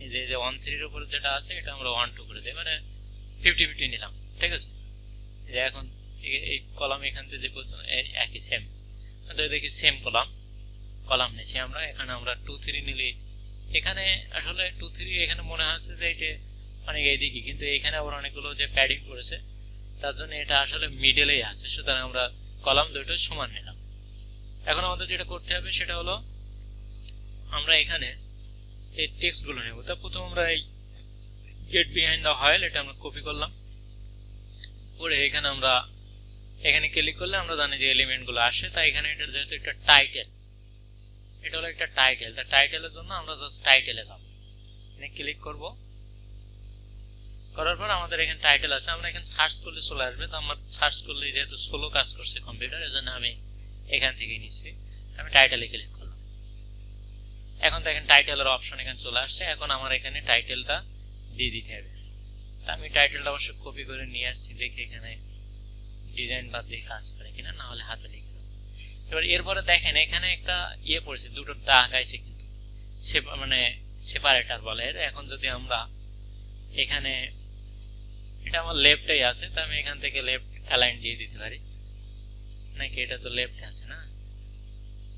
এই যে 1 3 এর উপরে যেটা আছে এটা আমরা 1 2 করে দিই, মানে 50 50 নিলাম, ঠিক আছে? এই যে এখন এই কলাম এখান থেকে যে একই সেম, তো দেখি সেম কলাম নিয়েছি আমরা। এখানে আমরা 2 3 নিলে এখানে আসলে 2 3 এখানে মনে হচ্ছে যে এটা অনেক এইদিকে, কিন্তু এখানে আবার অনেকগুলো যে প্যাডিং করেছে, তার জন্য এটা আসলে মিডলেই আছে। সুতরাং আমরা কলাম দুটো সমান নিলাম। এখন আমাদের যেটা করতে হবে সেটা হলো আমরা এখানে এই টেক্সট গুলো নেব। তা প্রথম আমরা এই গেট বিহাইন্ড দ্য হোয়াইল এটা আমরা কপি করলাম, পরে এখানে আমরা এখানে ক্লিক করলে আমরা জানি যে এলিমেন্ট গুলো আসে। তাই এখানে এটা যেহেতু একটা টাইটেল, এটা হলো একটা টাইটেল, তা টাইটেলের জন্য আমরা জাস্ট টাইটেলে যাব, এখানে ক্লিক করব। করার পর আমাদের এখানে টাইটেল আছে, আমরা এখানে সার্চ করলে চলে আসবে। তো আমার সার্চ করলে যেহেতু স্লো কাজ করছে কম্পিউটার, এজন্য আমি এখান থেকে নিচ্ছি, আমি টাইটেলে ক্লিক করলাম। এখন দেখেন টাইটেলের অপশন এখানে চলে আসছে। এখন আমার এখানে টাইটেলটা দিয়ে দিতে হবে। তা আমি টাইটেলটা অবশ্য কপি করে নিয়ে আসছি, দেখি এখানে ডিজাইন বাদ দিয়ে কাজ করে কিনা, না হলে হাতে লিখে দেবো। এবার এরপরে দেখেন এখানে একটা ইয়ে পড়েছে, দুটো দাগ আছে, কিন্তু মানে সেপারেটর বলে। এখন যদি আমরা এখানে, এটা আমার লেফটেই আছে, তো আমি এখান থেকে লেফট অ্যালাইন দিয়ে দিতে পারি নাকি? এটা তো লেফটে আছে না,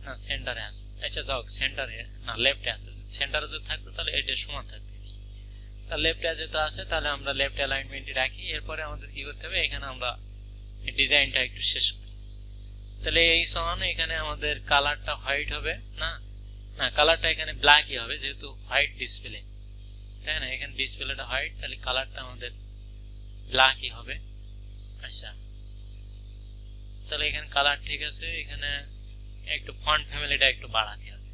না সেন্টারে আছে। আচ্ছা যাও, সেন্টারে না, লেফটে আছে। সেন্টারে যদি থাকতো তাহলে এটা সমান থাকবে, তা লেফটে যেহেতু আছে তাহলে আমরা লেফট অ্যালাইনমেন্টই রাখি। এরপরে আমাদের কি করতে হবে, এখানে আমরা ডিজাইনটা একটু শেষ করি। তাহলে এই সমান এখানে আমাদের কালারটা হোয়াইট হবে না, না কালারটা এখানে ব্ল্যাকই হবে, যেহেতু হোয়াইট ডিসপ্লে, তাই না? এখানে ডিসপ্লেটা হোয়াইট, তাহলে কালারটা আমাদের ব্ল্যাকই হবে। আচ্ছা, তাহলে এখানে কালার ঠিক আছে। এখানে একটু ফন্ট ফ্যামিলিটা একটু বাড়াতে হবে।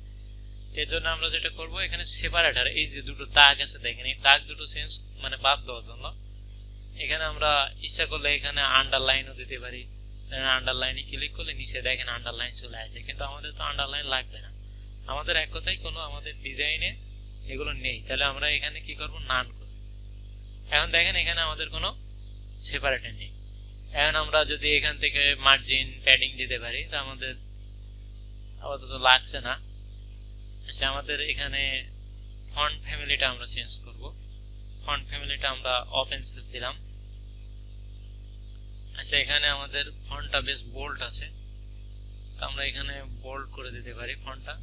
এর জন্য আমরা যেটা করব, এখানে সেপারেটর এই যে দুটো দাগ আছে দেখেন, এই দাগ দুটো চেঞ্জ মানে বাদ দেওয়ার জন্য এখানে আমরা ইচ্ছা করলে এখানে আন্ডারলাইনও দিতে পারি। আন্ডারলাইনে ক্লিক করলে নিচে দেখেন আন্ডারলাইন চলে আসে, কিন্তু আমাদের তো আন্ডারলাইন লাগবে না, আমাদের এক কথাই কোনো আমাদের ডিজাইনে এগুলো নেই। তাহলে আমরা এখানে কি করব, নান করব। এখন দেখেন এখানে আমাদের কোনো সেপারেটর নেই। এখন আমরা যদি এখান থেকে মার্জিন প্যাডিং দিতে পারি, তা আমাদের আপাতত লাগছে না। আচ্ছা, আমাদের এখানে ফন্ট ফ্যামিলিটা আমরা চেঞ্জ করব। ফন্ট ফ্যামিলিটা আমরা অফেন্সেস দিলাম। আচ্ছা, এখানে আমাদের ফন্টটা বেশ বোল্ড আছে, তো আমরা এখানে বোল্ড করে দিতে পারি ফন্টটা।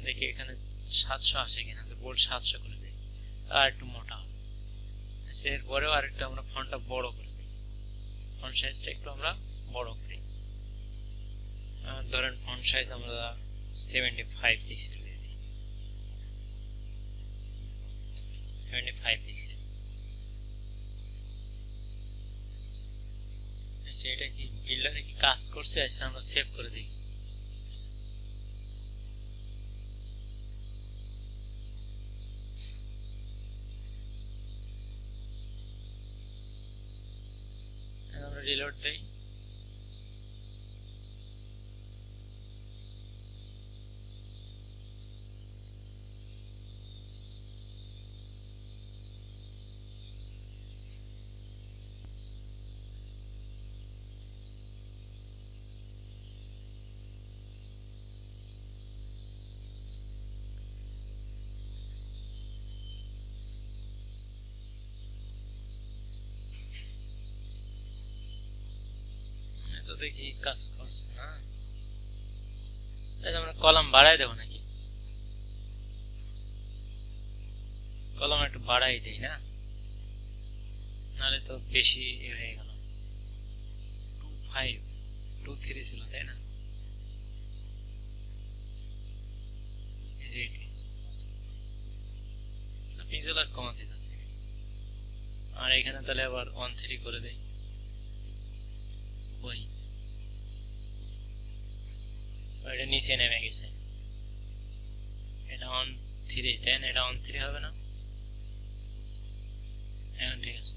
দেখি এখানে 700 আসে কিনা, তো বোল্ড 700 করে দিই, আর একটু মোটা হবে। আচ্ছা, এরপরেও আরেকটু আমরা ফন্টটা বড় করে দিই, ফন্ট সাইজটা একটু আমরা বড় করি। ধরেন ফন্ট সাইজ আমরা 75 পিক্সেল দিয়ে দিই, 75 পিক্সেল। এটা কি বিল্ডারে কি কাজ করছে? আচ্ছা আমরা সেভ করে দিই। আমরা রিলোড দেই। তো দেখি কাজ করছে না। আমরা কলাম বাড়াই দেবো নাকি? কলাম একটু বাড়াই দেই না, নাহলে তো বেশি হয়ে গেল। 25 23 ছিল তাই না? পিক্সেল আর কমাতে যাচ্ছে, আর এখানে তাহলে আবার 13 করে দেই। ওই এটা নিচে নেমে গেছে। এটা 13 তাই না? এটা 13 হবে না? এখন ঠিক আছে।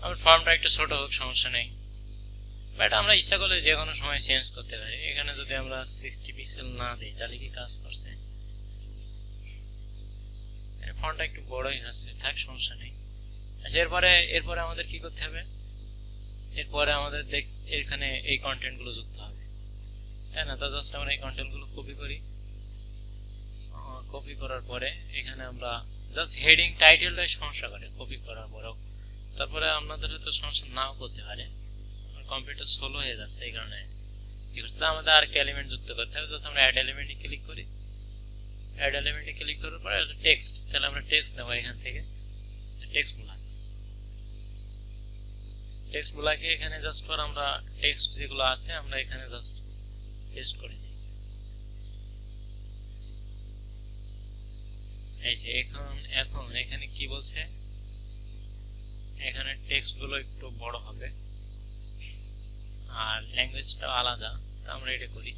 আবার ফর্মটা একটু ছোট হোক, সমস্যা নেই, বাট আমরা ইচ্ছা করলে যে কোনো সময় চেঞ্জ করতে পারি। এখানে যদি আমরা 60 পিক্সেল না দিই তাহলে কি কাজ করছে? ফন্টটা একটু বড়ই হচ্ছে, থাক সমস্যা নেই। আচ্ছা এরপরে আমাদের কি করতে হবে? এরপরে আমাদের এখানে এই কন্টেন্ট গুলো যুক্ত হবে, তাই না? তো জাস্ট আমরা এই কন্টেন্ট গুলো কপি করি। কপি করার পরে এখানে আমরা জাস্ট হেডিং টাইটেলটাই সমস্যা করে কপি করার পরেও। তারপরে আপনাদের হয়তো সমস্যা নাও করতে পারে, কম্পিউটার স্লো হয়ে যাচ্ছে, এই কারণে কি করছে আমাদের আরেকটা এলিমেন্ট যুক্ত করতে হবে। জাস্ট আমরা অ্যাড এলিমেন্টে ক্লিক করি। অ্যাড এলিমেন্টে ক্লিক করার পরে টেক্সট, তাহলে আমরা টেক্সট নেব এখান থেকে। টেক্সট গুলাকে এখানে জাস্ট ফর আমরা টেক্সট যেগুলো আছে আমরা এখানে জাস্ট পেস্ট করে দিই। এই যে এখন এখানে কি বলছে, এখানে টেক্সট গুলো একটু বড় হবে আর ল্যাঙ্গুয়েজটা আলাদা। আমরা এটা করি,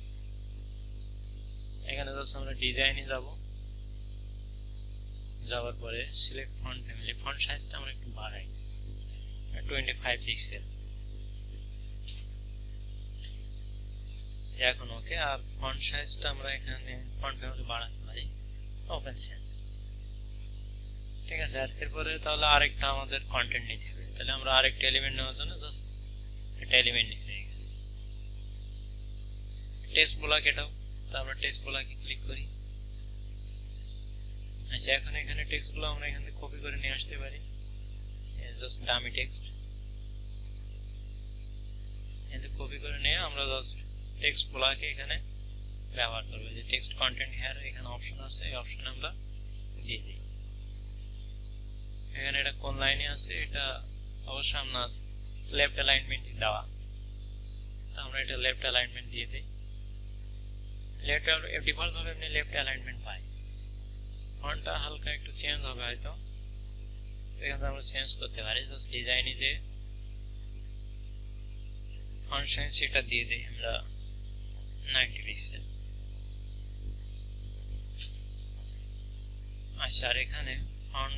এখানে জাস্ট আমরা ডিজাইনে যাওয়ার পরে সিলেক্ট ফন্ট ফ্যামিলি, ফন্ট সাইজটা আমরা একটু বাড়াই 25 পিক্সেল। এখন ওকে। আর ফন্ট সাইজটা আমরা এখানে ফন্ট ফ্যামিলি বাড়াতে পারি ওপেন সেন্স, ঠিক আছে। আর এরপরে তাহলে আরেকটা আমাদের কন্টেন্ট নিতে হবে, তাহলে আমরা আরেকটা এলিমেন্ট নেওয়ার জন্য জাস্ট একটা এলিমেন্ট নিতে হবে। টেক্সট ব্লক এটাও, তো আমরা টেক্সট ব্লকে ক্লিক করি। আচ্ছা এখন এখানে টেক্সট গুলো আমরা এখান থেকে কপি করে নিয়ে আসতে পারি, জাস্ট ডামি টেক্সট এখানে কপি করে নিয়ে আমরা জাস্ট টেক্সট ব্লকে এখানে ব্যবহার করব। যে টেক্সট কন্টেন্ট হেয়ার এখানে অপশন আছে, এই অপশনে আমরা দিয়ে দিই। এখানে এটা কোন লাইনে আছে, এটা অবশ্যই আমরা লেফট অ্যালাইনমেন্ট দেওয়া, তো আমরা এটা লেফট অ্যালাইনমেন্ট দিয়ে দিই। লেফট ডিফল্ট ভাবে আপনি লেফট অ্যালাইনমেন্ট পাই। ফন্টটা হালকা একটু চেঞ্জ হবে হয়তো, এখানে আমরা চেঞ্জ করতে পারি। জাস্ট ডিজাইনে যে ফন্ট সাইজ সেটা দিয়ে দিই আমরা 90 পিক্সেল। আচ্ছা আর এখানে ফন্ট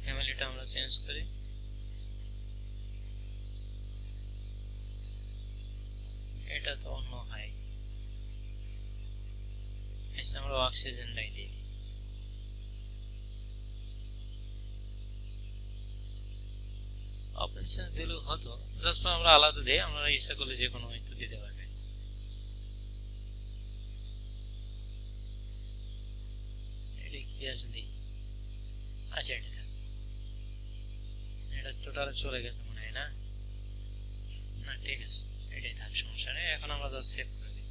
ফ্যামিলিটা আমরা চেঞ্জ করি, এটা তো অন্য হয়। আচ্ছা আমরা অক্সিজেনটাই দিই। ওপেন সেন্স দিলেও হতো, জাস্ট আমরা আলাদা দিই, আমরা ইচ্ছা করলে যে কোনো হয়তো দিতে পারবে। এটা কি আছে দিই। আচ্ছা এটা এটা টোটাল চলে গেছে মনে হয় না? না ঠিক আছে, এটাই থাক, সমস্যা নেই। এখন আমরা জাস্ট সেভ করে দিই।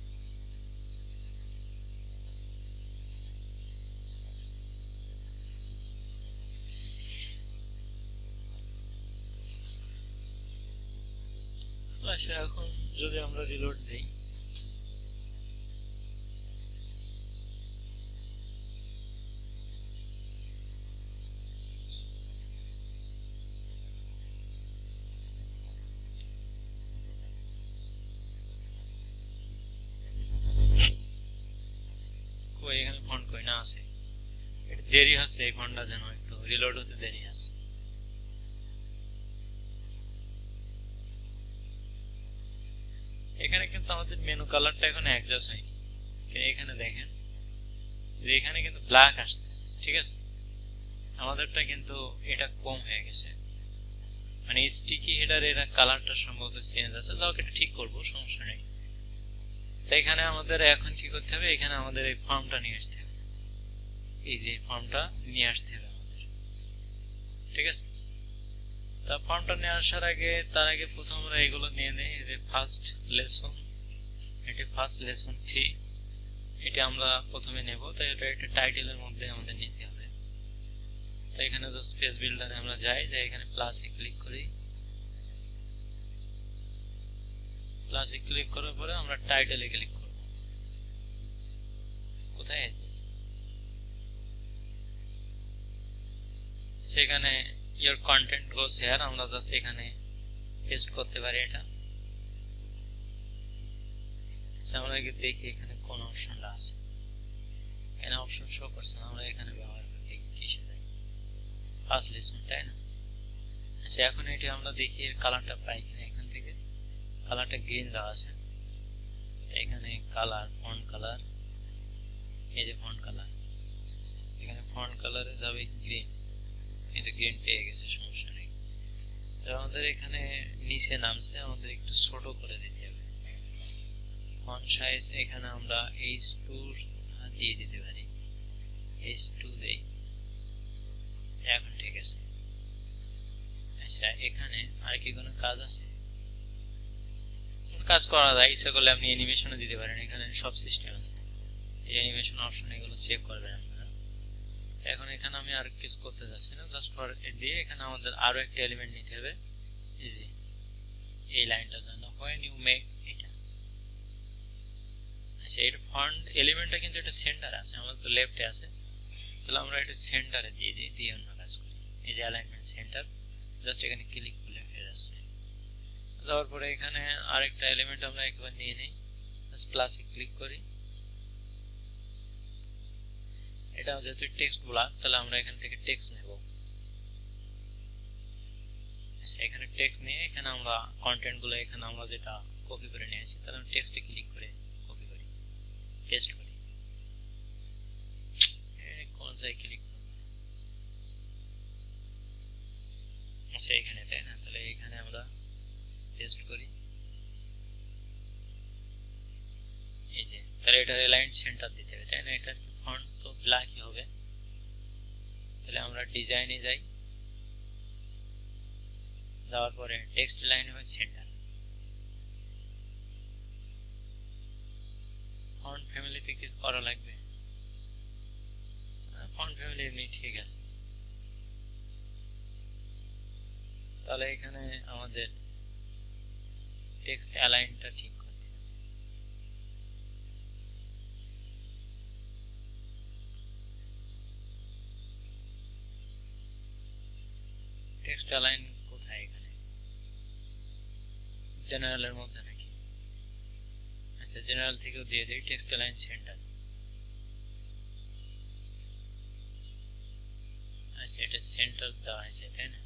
আচ্ছা এখন যদি আমরা রিলোড দিই, ফন্ট কই না আছে, এটা দেরি হচ্ছে, এই ফন্টটা যেন একটু রিলোড হতে দেরি আছে। এখানে কিন্তু আমাদের মেনু কালারটা এখন অ্যাডজাস্ট হয়নি, এখানে দেখেন যে এখানে কিন্তু ব্ল্যাক আসতেছে, ঠিক আছে, আমাদেরটা কিন্তু এটা কম হয়ে গেছে, মানে স্টিকি হেডার এর কালারটা সম্ভবত চেঞ্জ আছে, যাও এটা ঠিক করব, সমস্যা নেই। তো এখানে আমাদের এখন কি করতে হবে, এখানে আমাদের এই ফর্মটা নিয়ে আসতে হবে, এই যে ফর্মটা নিয়ে আসতে হবে আমাদের, ঠিক আছে। তা ফর্মটা নিয়ে আসার আগে তার আগে প্রথম আমরা এগুলো নিয়ে নেই, যে ফার্স্ট লেসন, এটি ফার্স্ট লেসন 3, এটা আমরা প্রথমে নেব, তাই এটা একটা টাইটেলের মধ্যে আমাদের নিতে হবে। তো এখানে তো স্পেস বিল্ডারে আমরা যাই, যে এখানে প্লাসে ক্লিক করি, প্লাসে ক্লিক করার পরে আমরা টাইটেলে ক্লিক করব, কোথায় সেখানে your content goes here, আমরা জাস্ট এখানে পেস্ট করতে পারি এটা। আমরা দেখি এখানে কোন অপশনটা আছে, এখানে অপশন শো করছে না, আমরা এখানে ব্যবহার করি কিসে যাই, ফার্স্ট লেসন, তাই না। আচ্ছা এখন এটি আমরা দেখি এর কালারটা পাই কিনা, এখান থেকে কালারটা গ্রিন দেওয়া আছে, এখানে কালার ফন্ট কালার, এই যে ফন্ট কালার, এখানে ফন্ট কালারে যাবে গ্রিন, এই যে গ্রিন পেয়ে গেছে, সমস্যা নেই। তো আমাদের এখানে নিচে নামছে, আমাদের একটু ছোট করে দিতে হবে ফন্ট সাইজ, এখানে আমরা H2 দিয়ে দিতে পারি, H2 দেই, এখন ঠিক আছে। আচ্ছা এখানে আর কি কোনো কাজ আছে, কাজ করা যায়, ইচ্ছা করলে আপনি অ্যানিমেশনও দিতে পারেন, এখানে সব সিস্টেম আছে, এই অ্যানিমেশন অপশন এগুলো চেক করবেন আপনারা। এখন এখানে আমি আর কিছু করতে যাচ্ছি না, জাস্ট ফর দিয়ে এখানে আমাদের আরো একটা এলিমেন্ট নিতে হবে, এই লাইনটার জন্য when you make এটা। আচ্ছা এর ফন্ট এলিমেন্টটা কিন্তু এটা সেন্টার আছে, আমাদের তো লেফটে আছে, তাহলে আমরা এটা সেন্টারে দিয়ে দিই, দিয়ে অন্য কাজ করি, এই যে অ্যালাইনমেন্ট সেন্টার, জাস্ট এখানে ক্লিক করলে হয়ে যাচ্ছে। যাওয়ার পরে এখানে আরেকটা এলিমেন্ট আমরা একবার নিয়ে নিই, জাস্ট প্লাসে ক্লিক করি, এটা যেহেতু টেক্সট ব্লক, তাহলে আমরা এখান থেকে টেক্সট নেব, এখানে টেক্সট নিয়ে এখানে আমরা কন্টেন্ট গুলো এখানে আমরা যেটা কপি করে নিয়েছি, তাহলে আমরা টেক্সটে ক্লিক করে কপি করি, পেস্ট করি, কোন জায়গায় ক্লিক করব, আচ্ছা এখানে, তাই না, তাহলে এখানে আমরা পেস্ট করি, এই যে, তাহলে এটা অ্যালাইন সেন্টার দিতে হবে, তাই না, এটার ফন্ট তো ব্ল্যাকই হবে। তাহলে আমরা ডিজাইনে যাই, যাওয়ার পরে টেক্সট লাইন হবে সেন্টার, ফন্ট ফ্যামিলিতে কিছু করা লাগবে, ফন্ট ফ্যামিলি এমনি ঠিক আছে। তাহলে এখানে আমাদের টেক্সট অ্যালাইনটা ঠিক করতে হবে, টেক্সট অ্যালাইন কোথায়, এখানে জেনারেলের মধ্যে নাকি, আচ্ছা জেনারেল থেকেও দিয়ে দিই টেক্সট অ্যালাইন সেন্টার। আচ্ছা এটা সেন্টার দেওয়া হয়েছে, তাই না,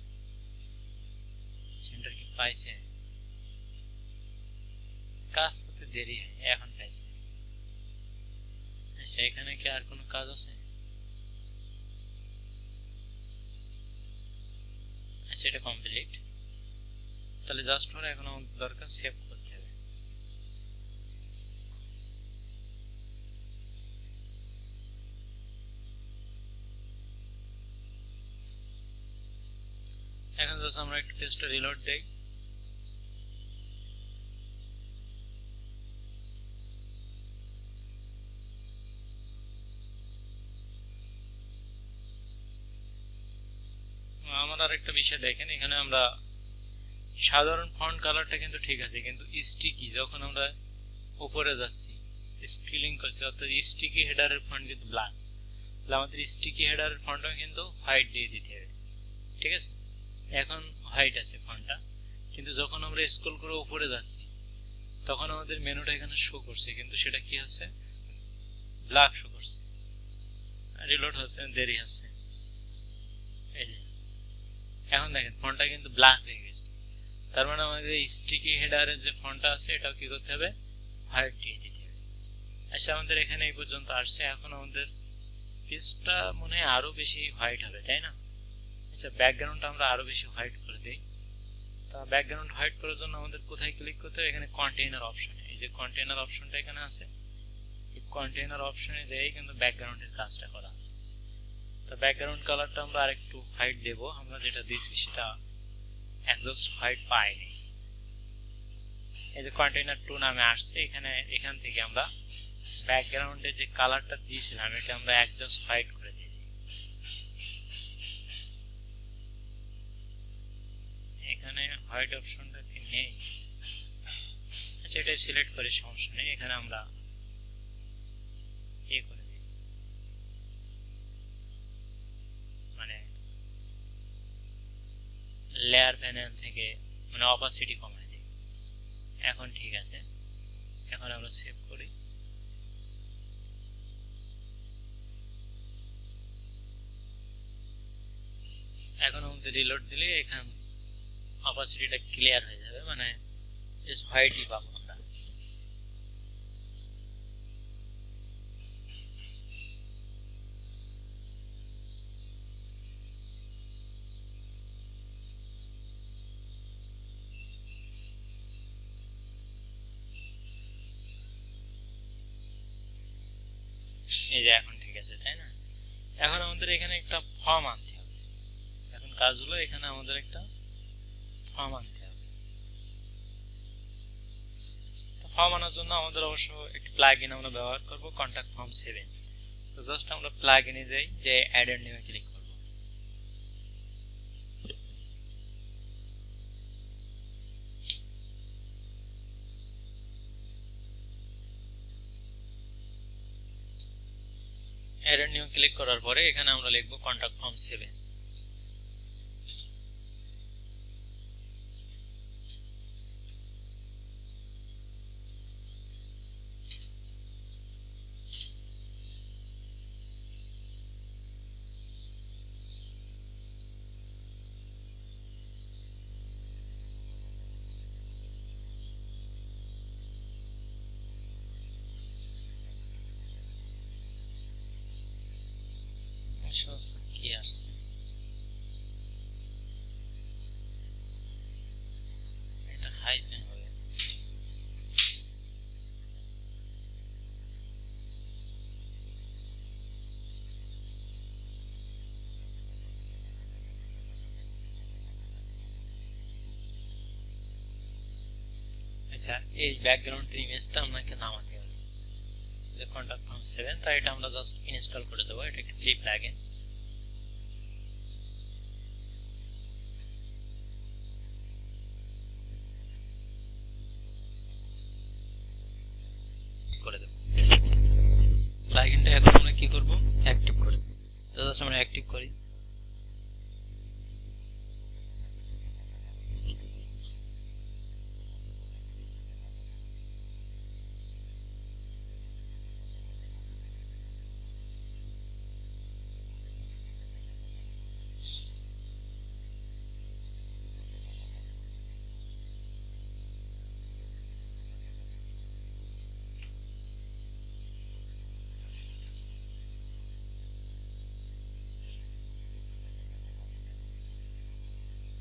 সেন্টার কি পাইছে, কাজ করতে দেরি হয়, এখন পাইছে। আচ্ছা এখানে কি আর কোনো কাজ আছে, আচ্ছা এটা কমপ্লিট, তাহলে জাস্ট ফর এখন আমাদের দরকার সেভ করতে হবে। এখন জাস্ট আমরা একটু পেজটা রিলোড দেই, আমার আরেকটা বিষয় দেখেন, এখানে আমরা সাধারণ ফন্ট কালারটা কিন্তু ঠিক আছে, কিন্তু স্টিকি যখন আমরা উপরে যাচ্ছি স্ক্রলিং করছি, অর্থাৎ স্টিকি হেডারের ফন্ট কিন্তু ব্ল্যাক, তাহলে আমাদের স্টিকি হেডারের ফন্টও কিন্তু হোয়াইট দিয়ে দিতে হবে, ঠিক আছে। এখন হোয়াইট আছে ফন্টটা, কিন্তু যখন আমরা স্ক্রল করে উপরে যাচ্ছি তখন আমাদের মেনুটা এখানে শো করছে, কিন্তু সেটা কি হচ্ছে, ব্ল্যাক শো করছে। রিলোড হচ্ছে দেরি হচ্ছে। এই যে এখন দেখেন ফন্টটা কিন্তু ব্ল্যাক হয়ে গেছে, তার মানে আমাদের স্টিকি হেডারের যে ফন্টটা আছে এটাও কি করতে হবে, হোয়াইট দিয়ে দিতে হবে। আচ্ছা আমাদের এখানে এই পর্যন্ত আসছে, এখন আমাদের পেজটা মনে হয় আরো বেশি হোয়াইট হবে, তাই না? আচ্ছা ব্যাকগ্রাউন্ডটা আমরা আরো বেশি হোয়াইট করে দিই। তা ব্যাকগ্রাউন্ড হোয়াইট করার জন্য আমাদের কোথায় ক্লিক করতে হবে, এখানে কন্টেইনার অপশনে, এই যে কন্টেইনার অপশনটা এখানে আছে, এই কন্টেইনার অপশনে যেই কিন্তু ব্যাকগ্রাউন্ডের কাজটা করা আছে। তো ব্যাকগ্রাউন্ড কালারটা আমরা আরেকটু হোয়াইট দেব, আমরা যেটা দিছি সেটা একজস্ট হোয়াইট পাইনি। এই যে কন্টেইনার 2 নামে আসছে, এখান থেকে আমরা ব্যাকগ্রাউন্ডে যে কালারটা দিয়েছিলাম এটা আমরা একজস্ট হোয়াইট করে দিই। এখানে হোয়াইট অপশনটা কি নেই? আচ্ছা এটা সিলেক্ট করে সমস্যা নেই, এখানে আমরা এ করে দিই, মানে লেয়ার প্যানেল থেকে মানে অপাসিটি কমাই দিই। এখন ঠিক আছে, এখন আমরা সেভ করি। এখন আমাদের রিলোড দিলে এখান অপাসিটিটা ক্লিয়ার হয়ে যাবে, মানে জাস্ট হোয়াইটই পাবো আমরা। এই যে এখন ঠিক আছে, তাই না? এখন আমাদের এখানে একটা ফর্ম আনতে হবে। এখন কাজ হলো এখানে আমাদের একটা ফর্ম আনতে হবে। তো ফর্ম আনার জন্য আমাদের অবশ্য একটি প্লাগইন আমরা ব্যবহার করব, কন্টাক্ট ফর্ম 7। তো জাস্ট আমরা প্লাগইনে যাই, যে অ্যাড এন্ড নিউয়ে ক্লিক করব। অ্যাড এন্ড নিউ ক্লিক করার পরে এখানে আমরা লিখব কন্টাক্ট ফর্ম 7। সমস্ত কি আসছে, এটা হাইফেন হবে। আচ্ছা এই ব্যাকগ্রাউন্ডের ইমেজটা আমাকে নামাতে হবে, যে কন্টাক্ট ফর্ম 7, তাই এটা আমরা জাস্ট ইনস্টল করে দেবো। এটা একটা ফ্রি প্লাগইন। করে দেব প্লাগইনটা। এখন আমরা কি করব, অ্যাক্টিভ করে দেব। তো জাস্ট আমরা অ্যাক্টিভ করি।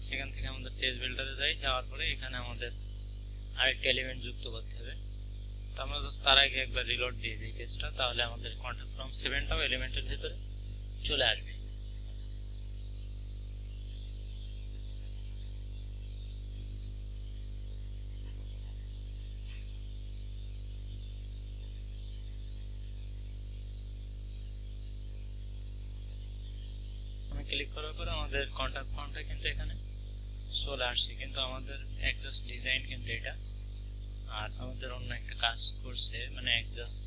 সেখান থেকে আমাদের পেজ বিল্ডারে যাই, যাওয়ার পরে এখানে আমাদের আরেকটা এলিমেন্ট যুক্ত করতে হবে। তো আমরা জাস্ট তার আগে একবার রিলোড দিয়ে দিই পেজটা, তাহলে আমাদের কন্টাক্ট ফর্ম 7টাও এলিমেন্টের ভিতরে চলে আসবে। আমি ক্লিক করার পরে আমাদের কন্টাক্ট ফর্মটা কিন্তু এখানে চলে আসছে, কিন্তু আমাদের এক্সজস্ট ডিজাইন কিন্তু এটা, আর আমাদের অন্য একটা কাজ করছে, মানে এক্সজস্ট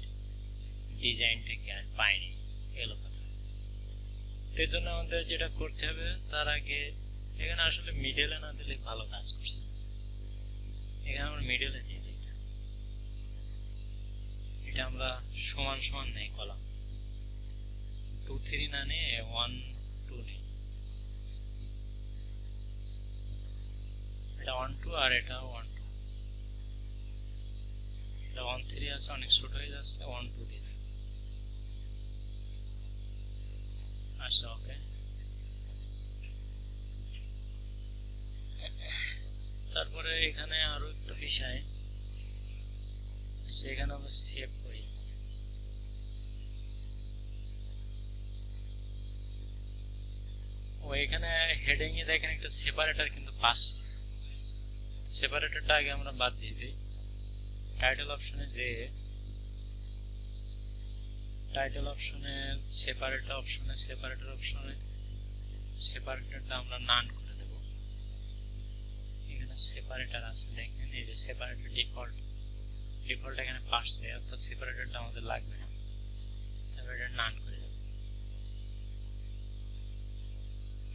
ডিজাইনটাকে আর পাইনি, এলো কথা। তো এই জন্য আমাদের যেটা করতে হবে, তার আগে এখানে আসলে মিডলে না দিলে ভালো কাজ করছে। এখানে আমরা মিডলে দিয়ে দিই, এটা আমরা সমান সমান নেই কলাম। 2 3 না নিয়ে 1 2 নেই, এটা 1 2 আর এটা 1 2, এটা 1 3 আছে, অনেক ছোট হয়ে যাচ্ছে, 1 2 দিয়ে আচ্ছা ওকে। তারপরে এখানে আরো একটা বিষয়, সেখানে আমরা সেভ করি। ও এখানে হেডিং এ দেখেন একটা সেপারেটর কিন্তু পাচ্ছে, সেপারেটরটা আগে আমরা বাদ দিয়ে দিই। টাইটেল অপশনে যে টাইটেল অপশনে সেপারেটর সেপারেটরটা আমরা নান করে দেব। এখানে সেপারেটর আছে দেখেন, এই যে সেপারেটর ডিফল্ট এখানে পাচ্ছে, অর্থাৎ সেপারেটরটা আমাদের লাগবে না, তারপর এটা নান করে দেব।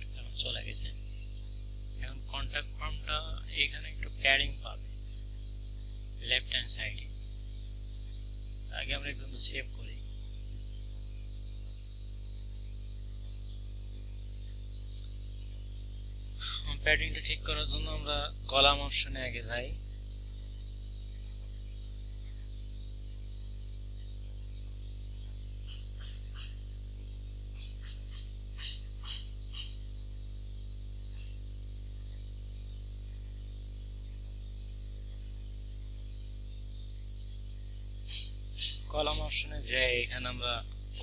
এখন চলে গেছে। এখন কন্টাক্ট ফর্মটা এখানে একটু প্যাডিং পাবে লেফট হ্যান্ড সাইডে, আগে আমরা একটু সেভ করি। প্যাডিংটা ঠিক করার জন্য আমরা কলাম অপশনে আগে যাই। কলাম অপশনে যাই, এখানে আমরা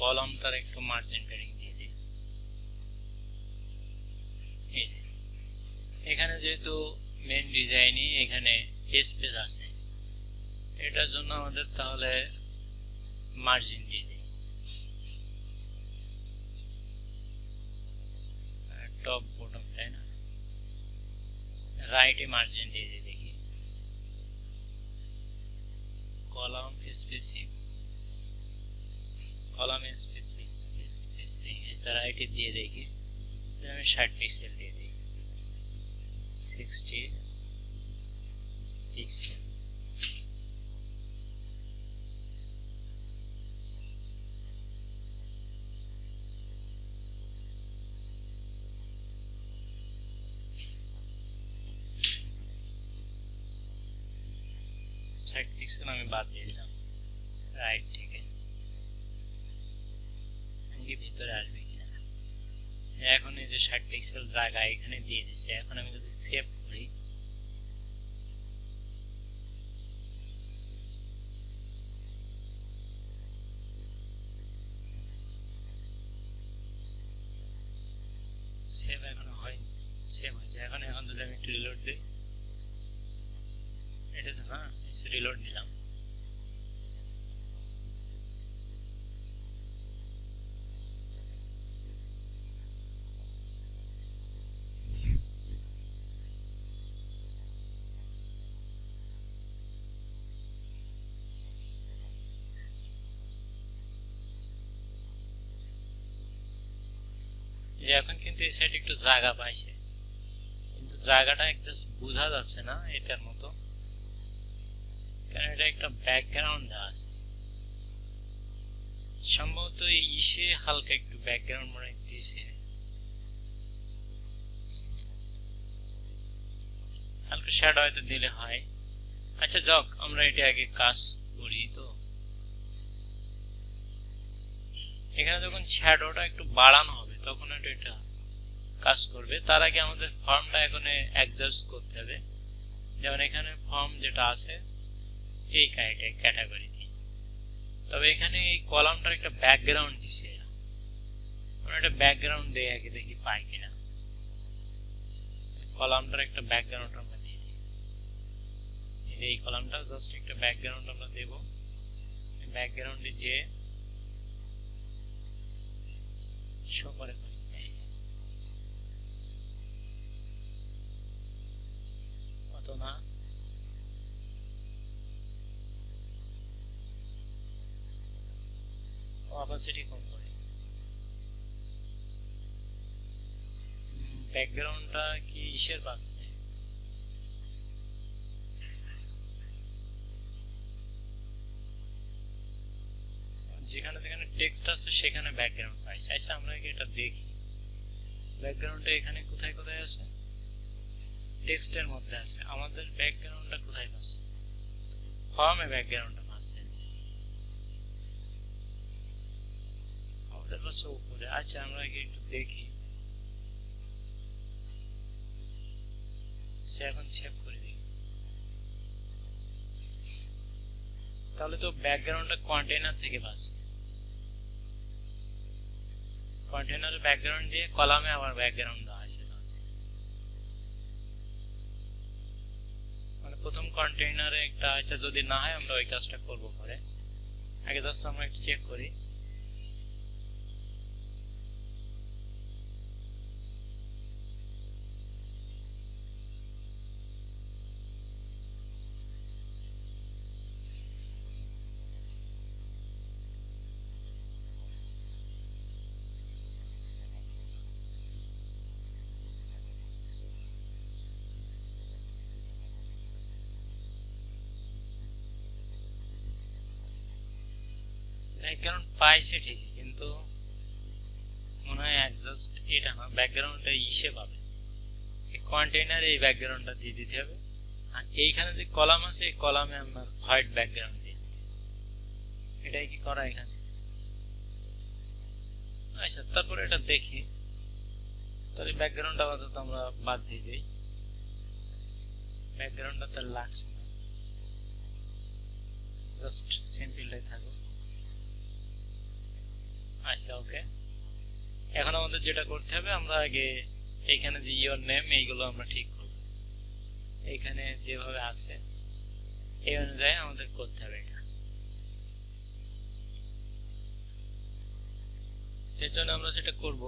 কলামটার একটু মার্জিন প্যাডিং দিয়ে দিই। এই যে এখানে যেহেতু মেন ডিজাইনই এখানে স্পেস আছে, এটার জন্য আমাদের তাহলে মার্জিন দিয়ে দিই। টপ বটম তাই না, রাইটে মার্জিন দিয়ে দিই। দেখি কলাম স্পেসিং এসে রাইটে দিয়ে দেখি, আমি 60 পিক্সেল দিয়ে দিই, 60 পিক্সেল। পিক্সেল আমি বাদ দিয়ে দিলাম রাইট থেকে, ভিতরে আসবে কিনা। এখন এই যে 60 পিক্সেল জায়গা এখানে দিয়ে দিচ্ছে। এখন আমি যদি সেভ করি, সেভ এখনো হয়নি, সেভ হয়েছে। এখন যদি আমি একটু রিলোড দিই, এটা তো না, রিলোড দিলাম। এখন কিন্তু এই সাইড একটু জায়গা পাইছে, কিন্তু জায়গাটা জাস্ট বোঝা যাচ্ছে না এটার মতো, কারণ এটা একটা ব্যাকগ্রাউন্ড দেওয়া আছে। সম্ভবত এই ইসে হালকা একটু ব্যাকগ্রাউন্ড মনে দিয়েছে, হালকা শ্যাডো হয়তো দিলে হয়। আচ্ছা যাক, আমরা এটা আগে কাজ করি। তো এখানে যখন শ্যাডোটা একটু বাড়ানো হবে তখন এটা কাজ করবে। তার আগে আমাদের ফর্মটা এখন অ্যাডজাস্ট করতে হবে। যেমন এখানে ফর্ম যেটা আছে এই ক্যাটাগরিতে, তবে এখানে এই কলামটার একটা ব্যাকগ্রাউন্ড দিছে, আমরা একটা ব্যাকগ্রাউন্ড দিয়ে আগে দেখি পাই কিনা। কলামটার একটা ব্যাকগ্রাউন্ড আমরা দিয়ে দিই, এই কলামটা জাস্ট একটা ব্যাকগ্রাউন্ড আমরা দেব। ব্যাকগ্রাউন্ডে যে শো করে অত না, অপাসিটি কম করে। ব্যাকগ্রাউন্ডটা কি ইসের পাচ্ছে, যেখানে যেখানে টেক্সট আছে সেখানে ব্যাকগ্রাউন্ড পাইছি। আচ্ছা আমরা এটা দেখি ব্যাকগ্রাউন্ডটা এখানে কোথায় কোথায় আছে, টেক্সটের মধ্যে আছে। আমাদের ব্যাকগ্রাউন্ডটা কোথায় পাচ্ছে, ফর্মে ব্যাকগ্রাউন্ডটা পাচ্ছে আমাদের পাশে উপরে। আচ্ছা আমরা একটু দেখি, এখন সেভ করে দিই। তাহলে তো ব্যাকগ্রাউন্ডটা কন্টেইনার থেকে পাচ্ছে, কন্টেইনারের ব্যাকগ্রাউন্ড দিয়ে কলামে আবার ব্যাকগ্রাউন্ড দেওয়া আছে। মানে প্রথম কন্টেইনারে একটা আছে, যদি না হয় আমরা ওই কাজটা করব পরে। আগে জাস্ট আমরা একটু চেক করি। ব্যাকগ্রাউন্ড পাইছে ঠিকই, কিন্তু মনে হয় অ্যাডজাস্ট এটা না, ব্যাকগ্রাউন্ডটা ইসে পাবে এই কন্টেইনারে এই ব্যাকগ্রাউন্ডটা দিয়ে দিতে হবে। আর এইখানে যে কলাম আছে এই কলামে আপনার হোয়াইট ব্যাকগ্রাউন্ড দিয়ে দিতে, এটাই কি করা এখানে। আচ্ছা তারপরে এটা দেখি, তাহলে ব্যাকগ্রাউন্ডটা আপাতত আমরা বাদ দিয়ে দিই, ব্যাকগ্রাউন্ডটা তার লাগছে না, জাস্ট সিম্পলটাই থাকুক। আচ্ছা ওকে, এখন আমাদের যেটা করতে হবে, আমরা আগে এইখানে যে ইওর নেম এইগুলো আমরা ঠিক করব, এইখানে যেভাবে আছে এই অনুযায়ী আমাদের করতে হবে এটা। এর জন্য আমরা যেটা করব,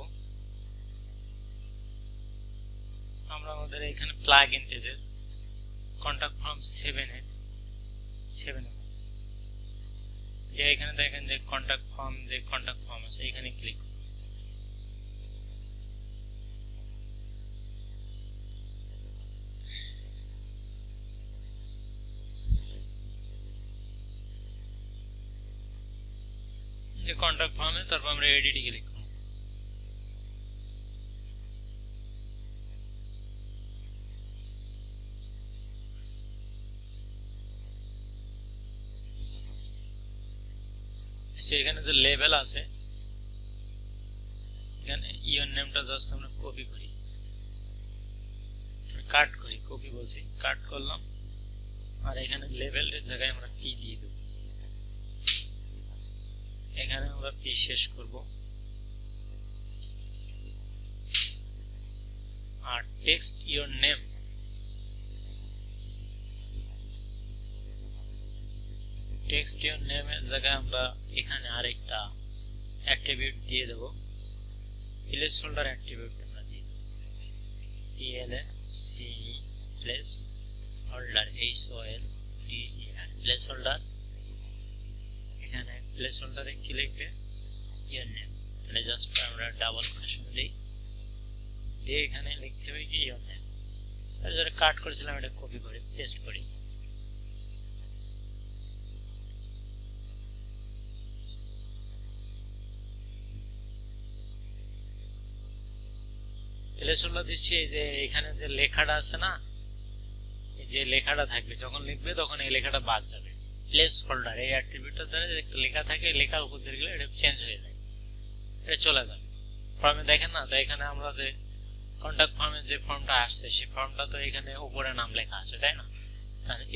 আমরা আমাদের এখানে প্লাগ ইন পেজের কন্টাক্ট ফর্ম 7 যে এখানে দেখেন যে কন্টাক্ট ফর্ম আছে, এখানে ক্লিক করুন। যে কন্টাক্ট ফর্মে তারপর আমরা এডিটে ক্লিক করব। এখানে যে লেভেল আছে, এখানে ইওর নেমটা জাস্ট আমরা কপি করি, কাট করি, কপি বলছি, কাট করলাম। আর এখানে লেভেলের জায়গায় আমরা পি দিয়ে দেব, এখানে আমরা পি শেষ করব। আর text your name, text your নেমের জায়গায় আমরা এখানে আরেকটা অ্যাট্রিবিউট দিয়ে দেব, প্লেস হোল্ডার অ্যাট্রিবিউট আমরা দিয়ে দেব, PLACE place holder, HOLDER place holder. এখানে প্লেস হোল্ডারে কি লিখবে, ইওর নেম। তাহলে জাস্ট আমরা ডাবল কোটেশন দিই, দিয়ে এখানে লিখতে হবে কি ইওর নেম। তাহলে যেটা কাট করেছিলাম এটা কপি করে পেস্ট করি। প্লেস হোল্ডার দিচ্ছি, এই যে এখানে যে লেখাটা আছে না, এই যে লেখাটা থাকবে, যখন লিখবে তখন এই লেখাটা বাদ যাবে। প্লেস হোল্ডার এই অ্যাট্রিবিউটটা দ্বারা একটা লেখা থাকে, লেখার উপর দিয়ে গেলে এটা চেঞ্জ হয়ে যায়, এটা চলে যাবে। ফর্মে দেখেন না, তো এখানে আমরা যে কন্টাক্ট ফর্মে যে ফর্মটা আসছে সেই ফর্মটা তো এখানে উপরে নাম লেখা আছে, তাই না?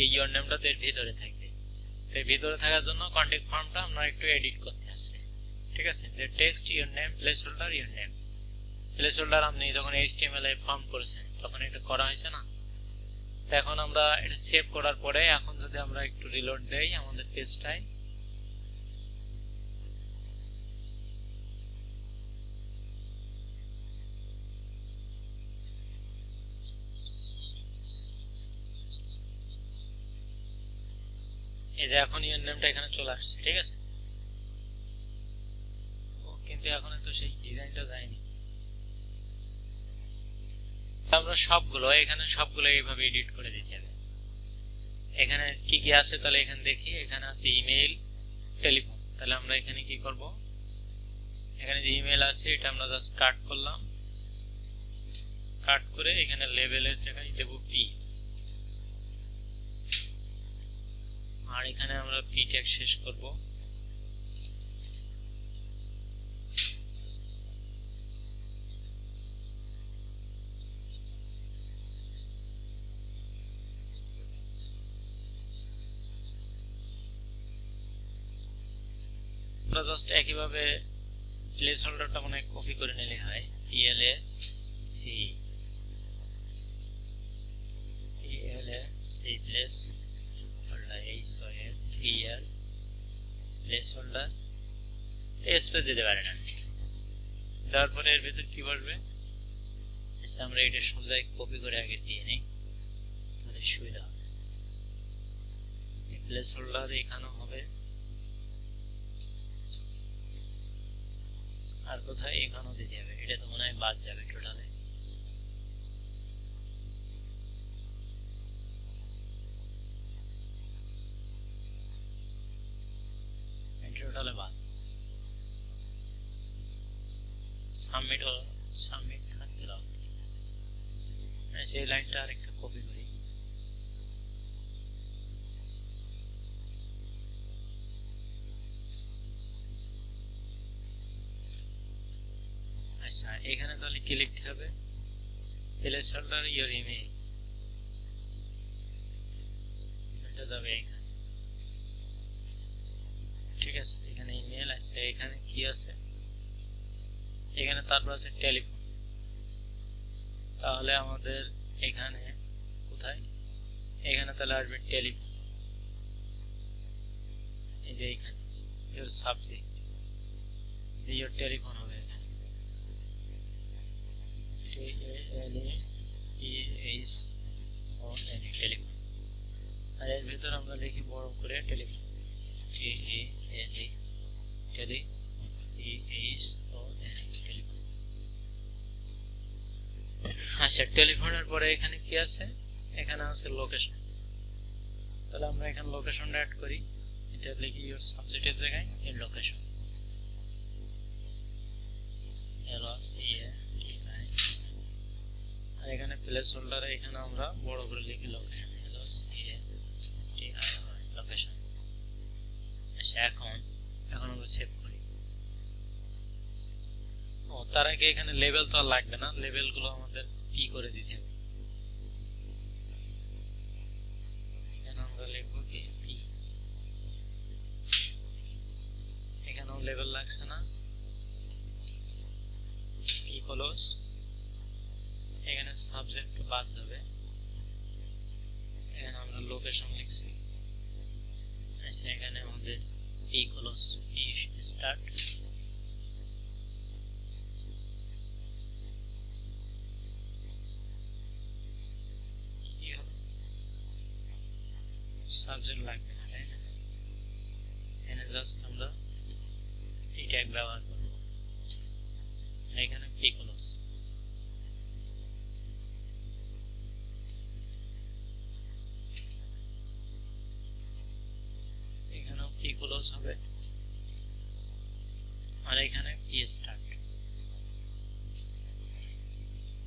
এই ইওর নেমটা তো এর ভিতরে থাকবে, তো এর ভিতরে থাকার জন্য কন্টাক্ট ফর্মটা আমরা একটু এডিট করতে আসছে। ঠিক আছে, যে text your name place holder your name. Place holder আপনি যখন HTML এ ফর্ম করেছেন তখন এটা করা হয়েছে না। তো এখন আমরা এটা সেভ করার পরে এখন যদি আমরা একটু রিলোড দেই আমাদের পেজটায়, এই যে এখন ইওর নেমটা এখানে চলে আসছে। ঠিক আছে, কিন্তু এখন তো সেই ডিজাইনটা যায়নি। আমরা সবগুলো এখানে সবগুলো এইভাবে এডিট করে দিতে হবে। এখানে কি কি আছে তাহলে এখানে দেখি, এখানে আছে ইমেইল, টেলিফোন। তাহলে আমরা এখানে কি করব, এখানে যে ইমেল আছে এটা আমরা জাস্ট কাট করলাম, কাট করে এখানে লেভেলের জায়গায় দেব পি, আর এখানে আমরা পি ট্যাগ শেষ করব। আমরা জাস্ট একইভাবে প্লেস হোল্ডারটা মনে কপি করে নিলে হয়, PLA C place holder PL place holder space দিতে পারে না। দেওয়ার পরে এর ভিতর কি বসবে, আমরা এটা সোজা কপি করে আগে দিয়ে নিই, তাহলে সুবিধা হবে। প্লেস হোল্ডার এখানেও হবে, আর কোথায় এখানেও দিতে হবে, এটা তো মনে হয় বাদ যাবে টোটালে। টোটালে বাদ। সাবমিট থাকতে দাও, সেই লাইনটা আরেকটা কপি করি। আচ্ছা, এখানে তাহলে কি লিখতে হবে, প্লেস হোল্ডার ইওর ইমেল, এটা যাবে এখানে। ঠিক আছে, এখানে ইমেল আছে, এখানে কি আছে, এখানে তারপর আছে টেলিফোন। তাহলে আমাদের এখানে কোথায়, এখানে তাহলে আসবে টেলিফোন, এই যে এখানে ইওর সাবজেক্ট, ইওর টেলিফোন হবে এখানে, টেলিফোন। আর এর ভিতর আমরা লিখি বড় করে টেলিফোন, আচ্ছা, টেলিফোনের পরে এখানে কি আছে, এখানে আছে লোকেশন। তাহলে আমরা এখানে লোকেশনটা অ্যাড করি, এটা লিখি ইওর সাবজেক্টের জায়গায় ইন লোকেশন, আর এখানে প্লেস হোল্ডারে এখানে আমরা বড় করে লিখি লোকেশন, লোকেশন। আচ্ছা, এখন আমরা সেভ করি। ও, তার আগে এখানে লেভেল তো আর লাগবে না, লেভেল গুলো আমাদের পি করে দিতে হবে। এখানে আমরা লিখবো কি পি, এখানেও লেভেল লাগছে না, পি ক্লোজ। এখানে সাবজেক্ট বাদ যাবে, এখানে আমরা লোকেশন লিখছি। আচ্ছা, এখানে আমাদের পি ক্লোজ, পি স্টার্ট। কি হলো, সাবজেক্ট লাগবে না, তাই না? এখানে জাস্ট আমরা এই ট্যাগ ব্যবহার করব, এখানে পি ক্লোজ। এখানেও পি ক্লোজ হবে, আর এখানে পি স্টার্ট,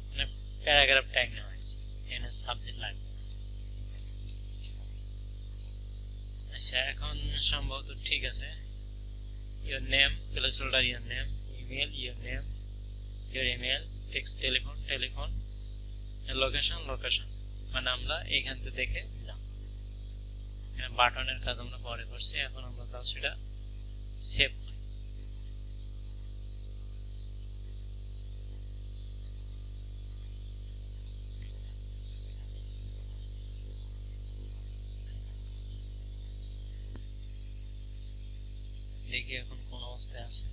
মানে প্যারাগ্রাফ ট্যাগ নেওয়া হয়েছে, এখানে সাবজেক্ট লাগবে। আচ্ছা, এখন সম্ভবত ঠিক আছে। your name, placeholder your name, email your name, your email, text telephone, location, মানে আমরা এখান থেকে দেখে নিলাম। এখানে বাটনের কাজ আমরা পরে করছি, এখন আমরা তাহলে সেটা সেভ করি। দেখি এখন কোন অবস্থায় আছে।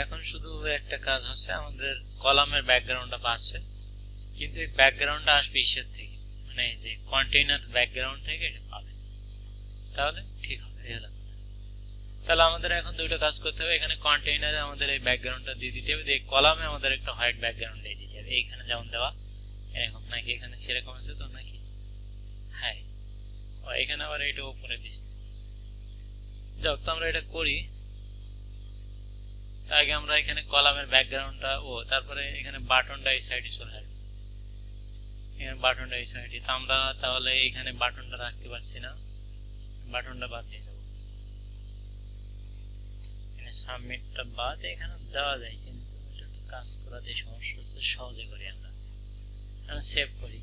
এখন শুধু একটা কাজ হচ্ছে, আমাদের কলামের ব্যাকগ্রাউন্ডটা পাচ্ছে, কিন্তু এই ব্যাকগ্রাউন্ডটা আসবে ইসের থেকে, মানে এই যে কন্টেইনার ব্যাকগ্রাউন্ড থেকে এটা পাবে, তাহলে ঠিক হবে। এই হলো কথা। তাহলে আমাদের এখন দুটো কাজ করতে হবে, এখানে কন্টেইনারে আমাদের এই ব্যাকগ্রাউন্ডটা দিয়ে দিতে হবে, এই কলামে আমাদের একটা হোয়াইট ব্যাকগ্রাউন্ড দিয়ে দিতে হবে, এইখানে যেমন দেওয়া এরকম নাকি, এখানে সেরকম আছে তো নাকি? হ্যাঁ, এখানে আবার এটা উপরে দিছি। যাক, তো আমরা এটা করি। তার আগে আমরা এখানে কলামের ব্যাকগ্রাউন্ডটা তারপরে এখানে বাটনটা এই সাইডে চলে আসবে, এখানে বাটনটা এই সাইডে। তো আমরা তাহলে এখানে বাটনটা রাখতে পারছি না, বাটনটা বাদ দিয়ে দেবো। এখানে সাবমিটটা বাদ এখানে দেওয়া যায়, কিন্তু এটা তো কাজ করাতে সমস্যা হচ্ছে, সহজে করি আমরা সেভ করি।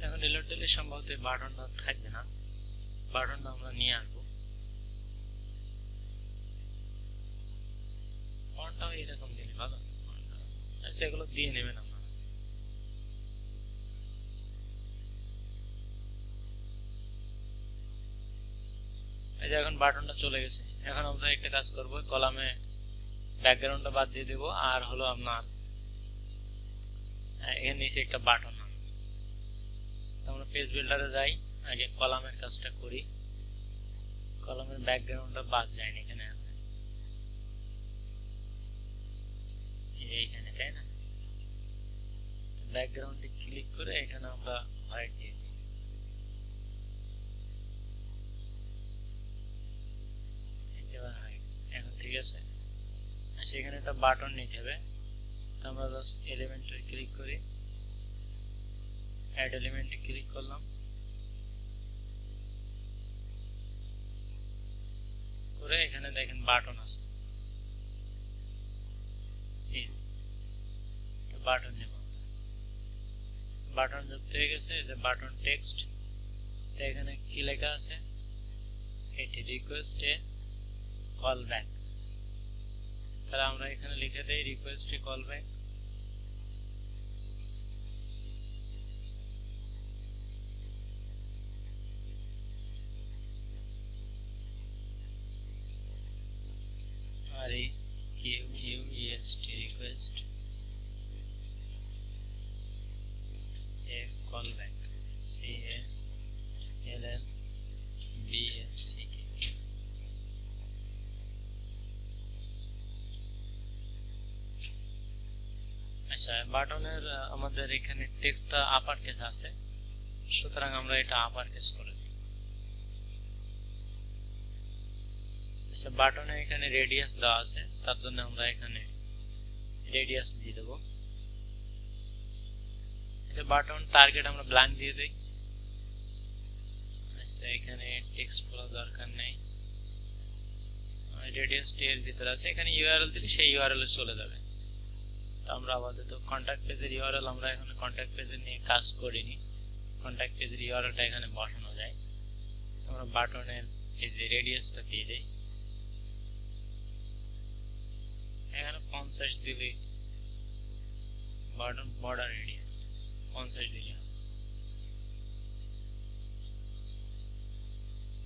এখন ডিলিট দিলে সম্ভবত বাটনটা থাকবে না, বাটনটা আমরা নিয়ে আসবো। ফন্টটাও এরকম দিলে ভালো, আচ্ছা এগুলো দিয়ে নেবেন আপনারা। এই যে এখন বাটনটা চলে গেছে। এখন আমরা একটা কাজ করব, কলামে ব্যাকগ্রাউন্ডটা বাদ দিয়ে দেবো, আর হলো আপনার এর নিচে একটা বাটন। আমরা পেজ বিল্ডারে যাই, আগে কলামের কাজটা করি। কলামের ব্যাকগ্রাউন্ডটা বাদ যায় না এখানে, এইখানে, তাই না? ব্যাকগ্রাউন্ডে ক্লিক করে এখানে আমরা হোয়াইট দিয়ে দিই। এখন ঠিক আছে। সেখানে একটা বাটন নিতে হবে, তো আমরা জাস্ট এলিমেন্টে ক্লিক করি, অ্যাড এলিমেন্টে ক্লিক করলাম, করে এখানে দেখেন বাটন আছে, বাটন নেব। বাটন যুক্ত হয়ে গেছে, যে বাটন টেক্সট, তো এখানে কি লেখা আছে, এটি রিকোয়েস্ট এ কল ব্যাক। তাহলে আমরা এখানে লিখে দেই request A call back. request a callback, CALLBACK। আচ্ছা, বাটনের আমাদের এখানে টেক্সটটা আপার কেস আছে, সুতরাং আমরা এটা আপার কেস করে দিই। আচ্ছা, বাটনে এখানে রেডিয়াস দেওয়া আছে, তার জন্য আমরা এখানে রেডিয়াস দিয়ে দেবো। এটা বাটন টার্গেট আমরা ব্ল্যাঙ্ক দিয়ে দেই। আচ্ছা, এখানে টেক্সট বলার দরকার নেই, রেডিয়াস এর ভিতরে আছে, এখানে ইউআরএল দিলে সেই ইউআরএল এ চলে যাবে। তো আমরা আপাতত কন্ট্যাক্ট পেজের ইউআরএল, আমরা এখানে কন্ট্যাক্ট পেজে নিয়ে কাজ করিনি, কন্ট্যাক্ট পেজের ইউআরএলটা এখানে বসানো যায়। আমরা বাটনের এই যে রেডিয়াসটা দিয়ে দেই, এখানে 50 দিলে বাটন বর্ডার রেডিয়াস 50 দিলে হবে।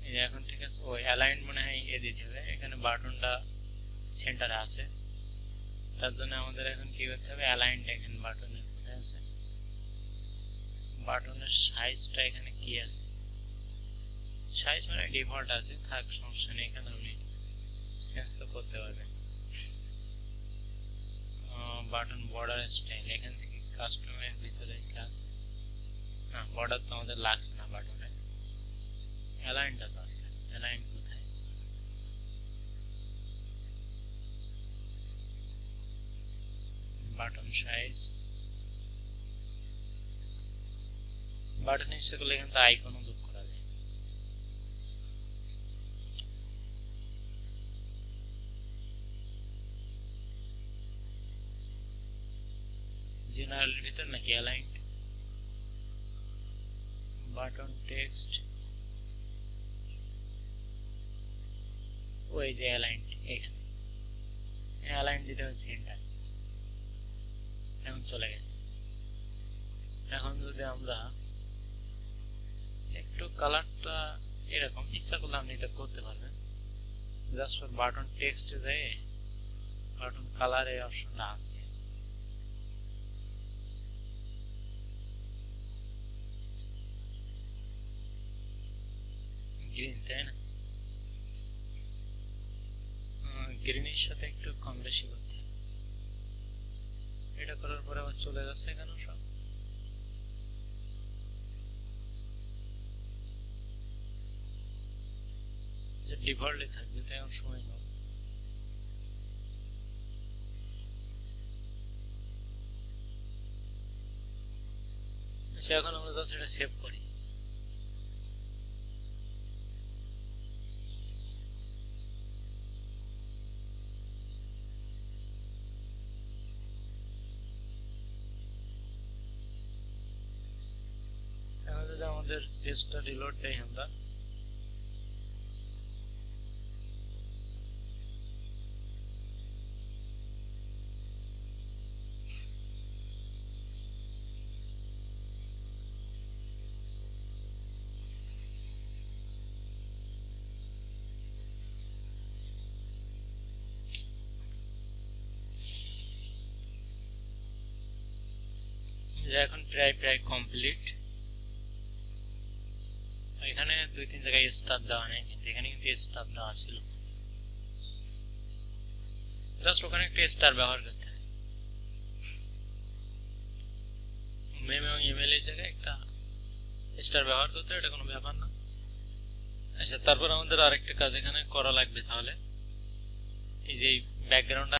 এই এখন ঠিক আছে। ওই অ্যালাইন মনে হয় এ দিতে হবে, এখানে বাটনটা সেন্টারে আছে, তার জন্য আমাদের এখন কি করতে হবে, অ্যালাইনটা এখানে বাটনের কোথায় আছে, বাটনের সাইজটা এখানে কি আছে, সাইজ মানে ডিফল্ট আছে, থাক সমস্যা নেই, এখানে আপনি চেঞ্জ তো করতে পারবেন। বাটন বর্ডার স্টাইল, এখান থেকে কাস্টমের ভিতরে কাজ, না বর্ডার তো আমাদের লাগছে না বাটনে, অ্যালাইনটা দরকার। অ্যালাইন কোথায়, বাটন সাইজ, বাটন ইচ্ছে করলে এখানে তো আইকনও যোগ করা যায়। জেনারেলের ভিতর নাকি অ্যালাইন, বাটন টেক্সট, ওই যে অ্যালাইন, এখানে অ্যালাইন দিতে হবে সেন্টার, এখন চলে গেছে। এখন যদি আমরা একটু কালারটা এরকম ইচ্ছা করলে আপনি এটা করতে পারবেন। জাস্ট ফর বাটন টেক্সটে যায় বাটন কালার এই অপশনটা আছে। গ্রিন, তাই না? গ্রিনের সাথে একটু কম বেশি করতে হবে। এটা করার পরে আবার চলে যাচ্ছে কেন সব? ডিফল্টে থাকছে, তাই আমার সময় নেব। আচ্ছা, এখন আমরা জাস্ট এটা সেভ করি। এখন যদি আমাদের পেজটা রিলোড দেই আমরা, এখন প্রায় কমপ্লিট। এখানে 2-3 জায়গায় স্টার দেওয়া নেই, কিন্তু এখানে কিন্তু স্টার দেওয়া ছিল। জাস্ট ওখানে একটা স্টার ব্যবহার করতে হবে। মেম এবং ইমেল এর জায়গায় একটা স্টার ব্যবহার করতে হবে, এটা কোনো ব্যাপার না। আচ্ছা, তারপর আমাদের আরেকটা কাজ এখানে করা লাগবে। তাহলে এই যে ব্যাকগ্রাউন্ড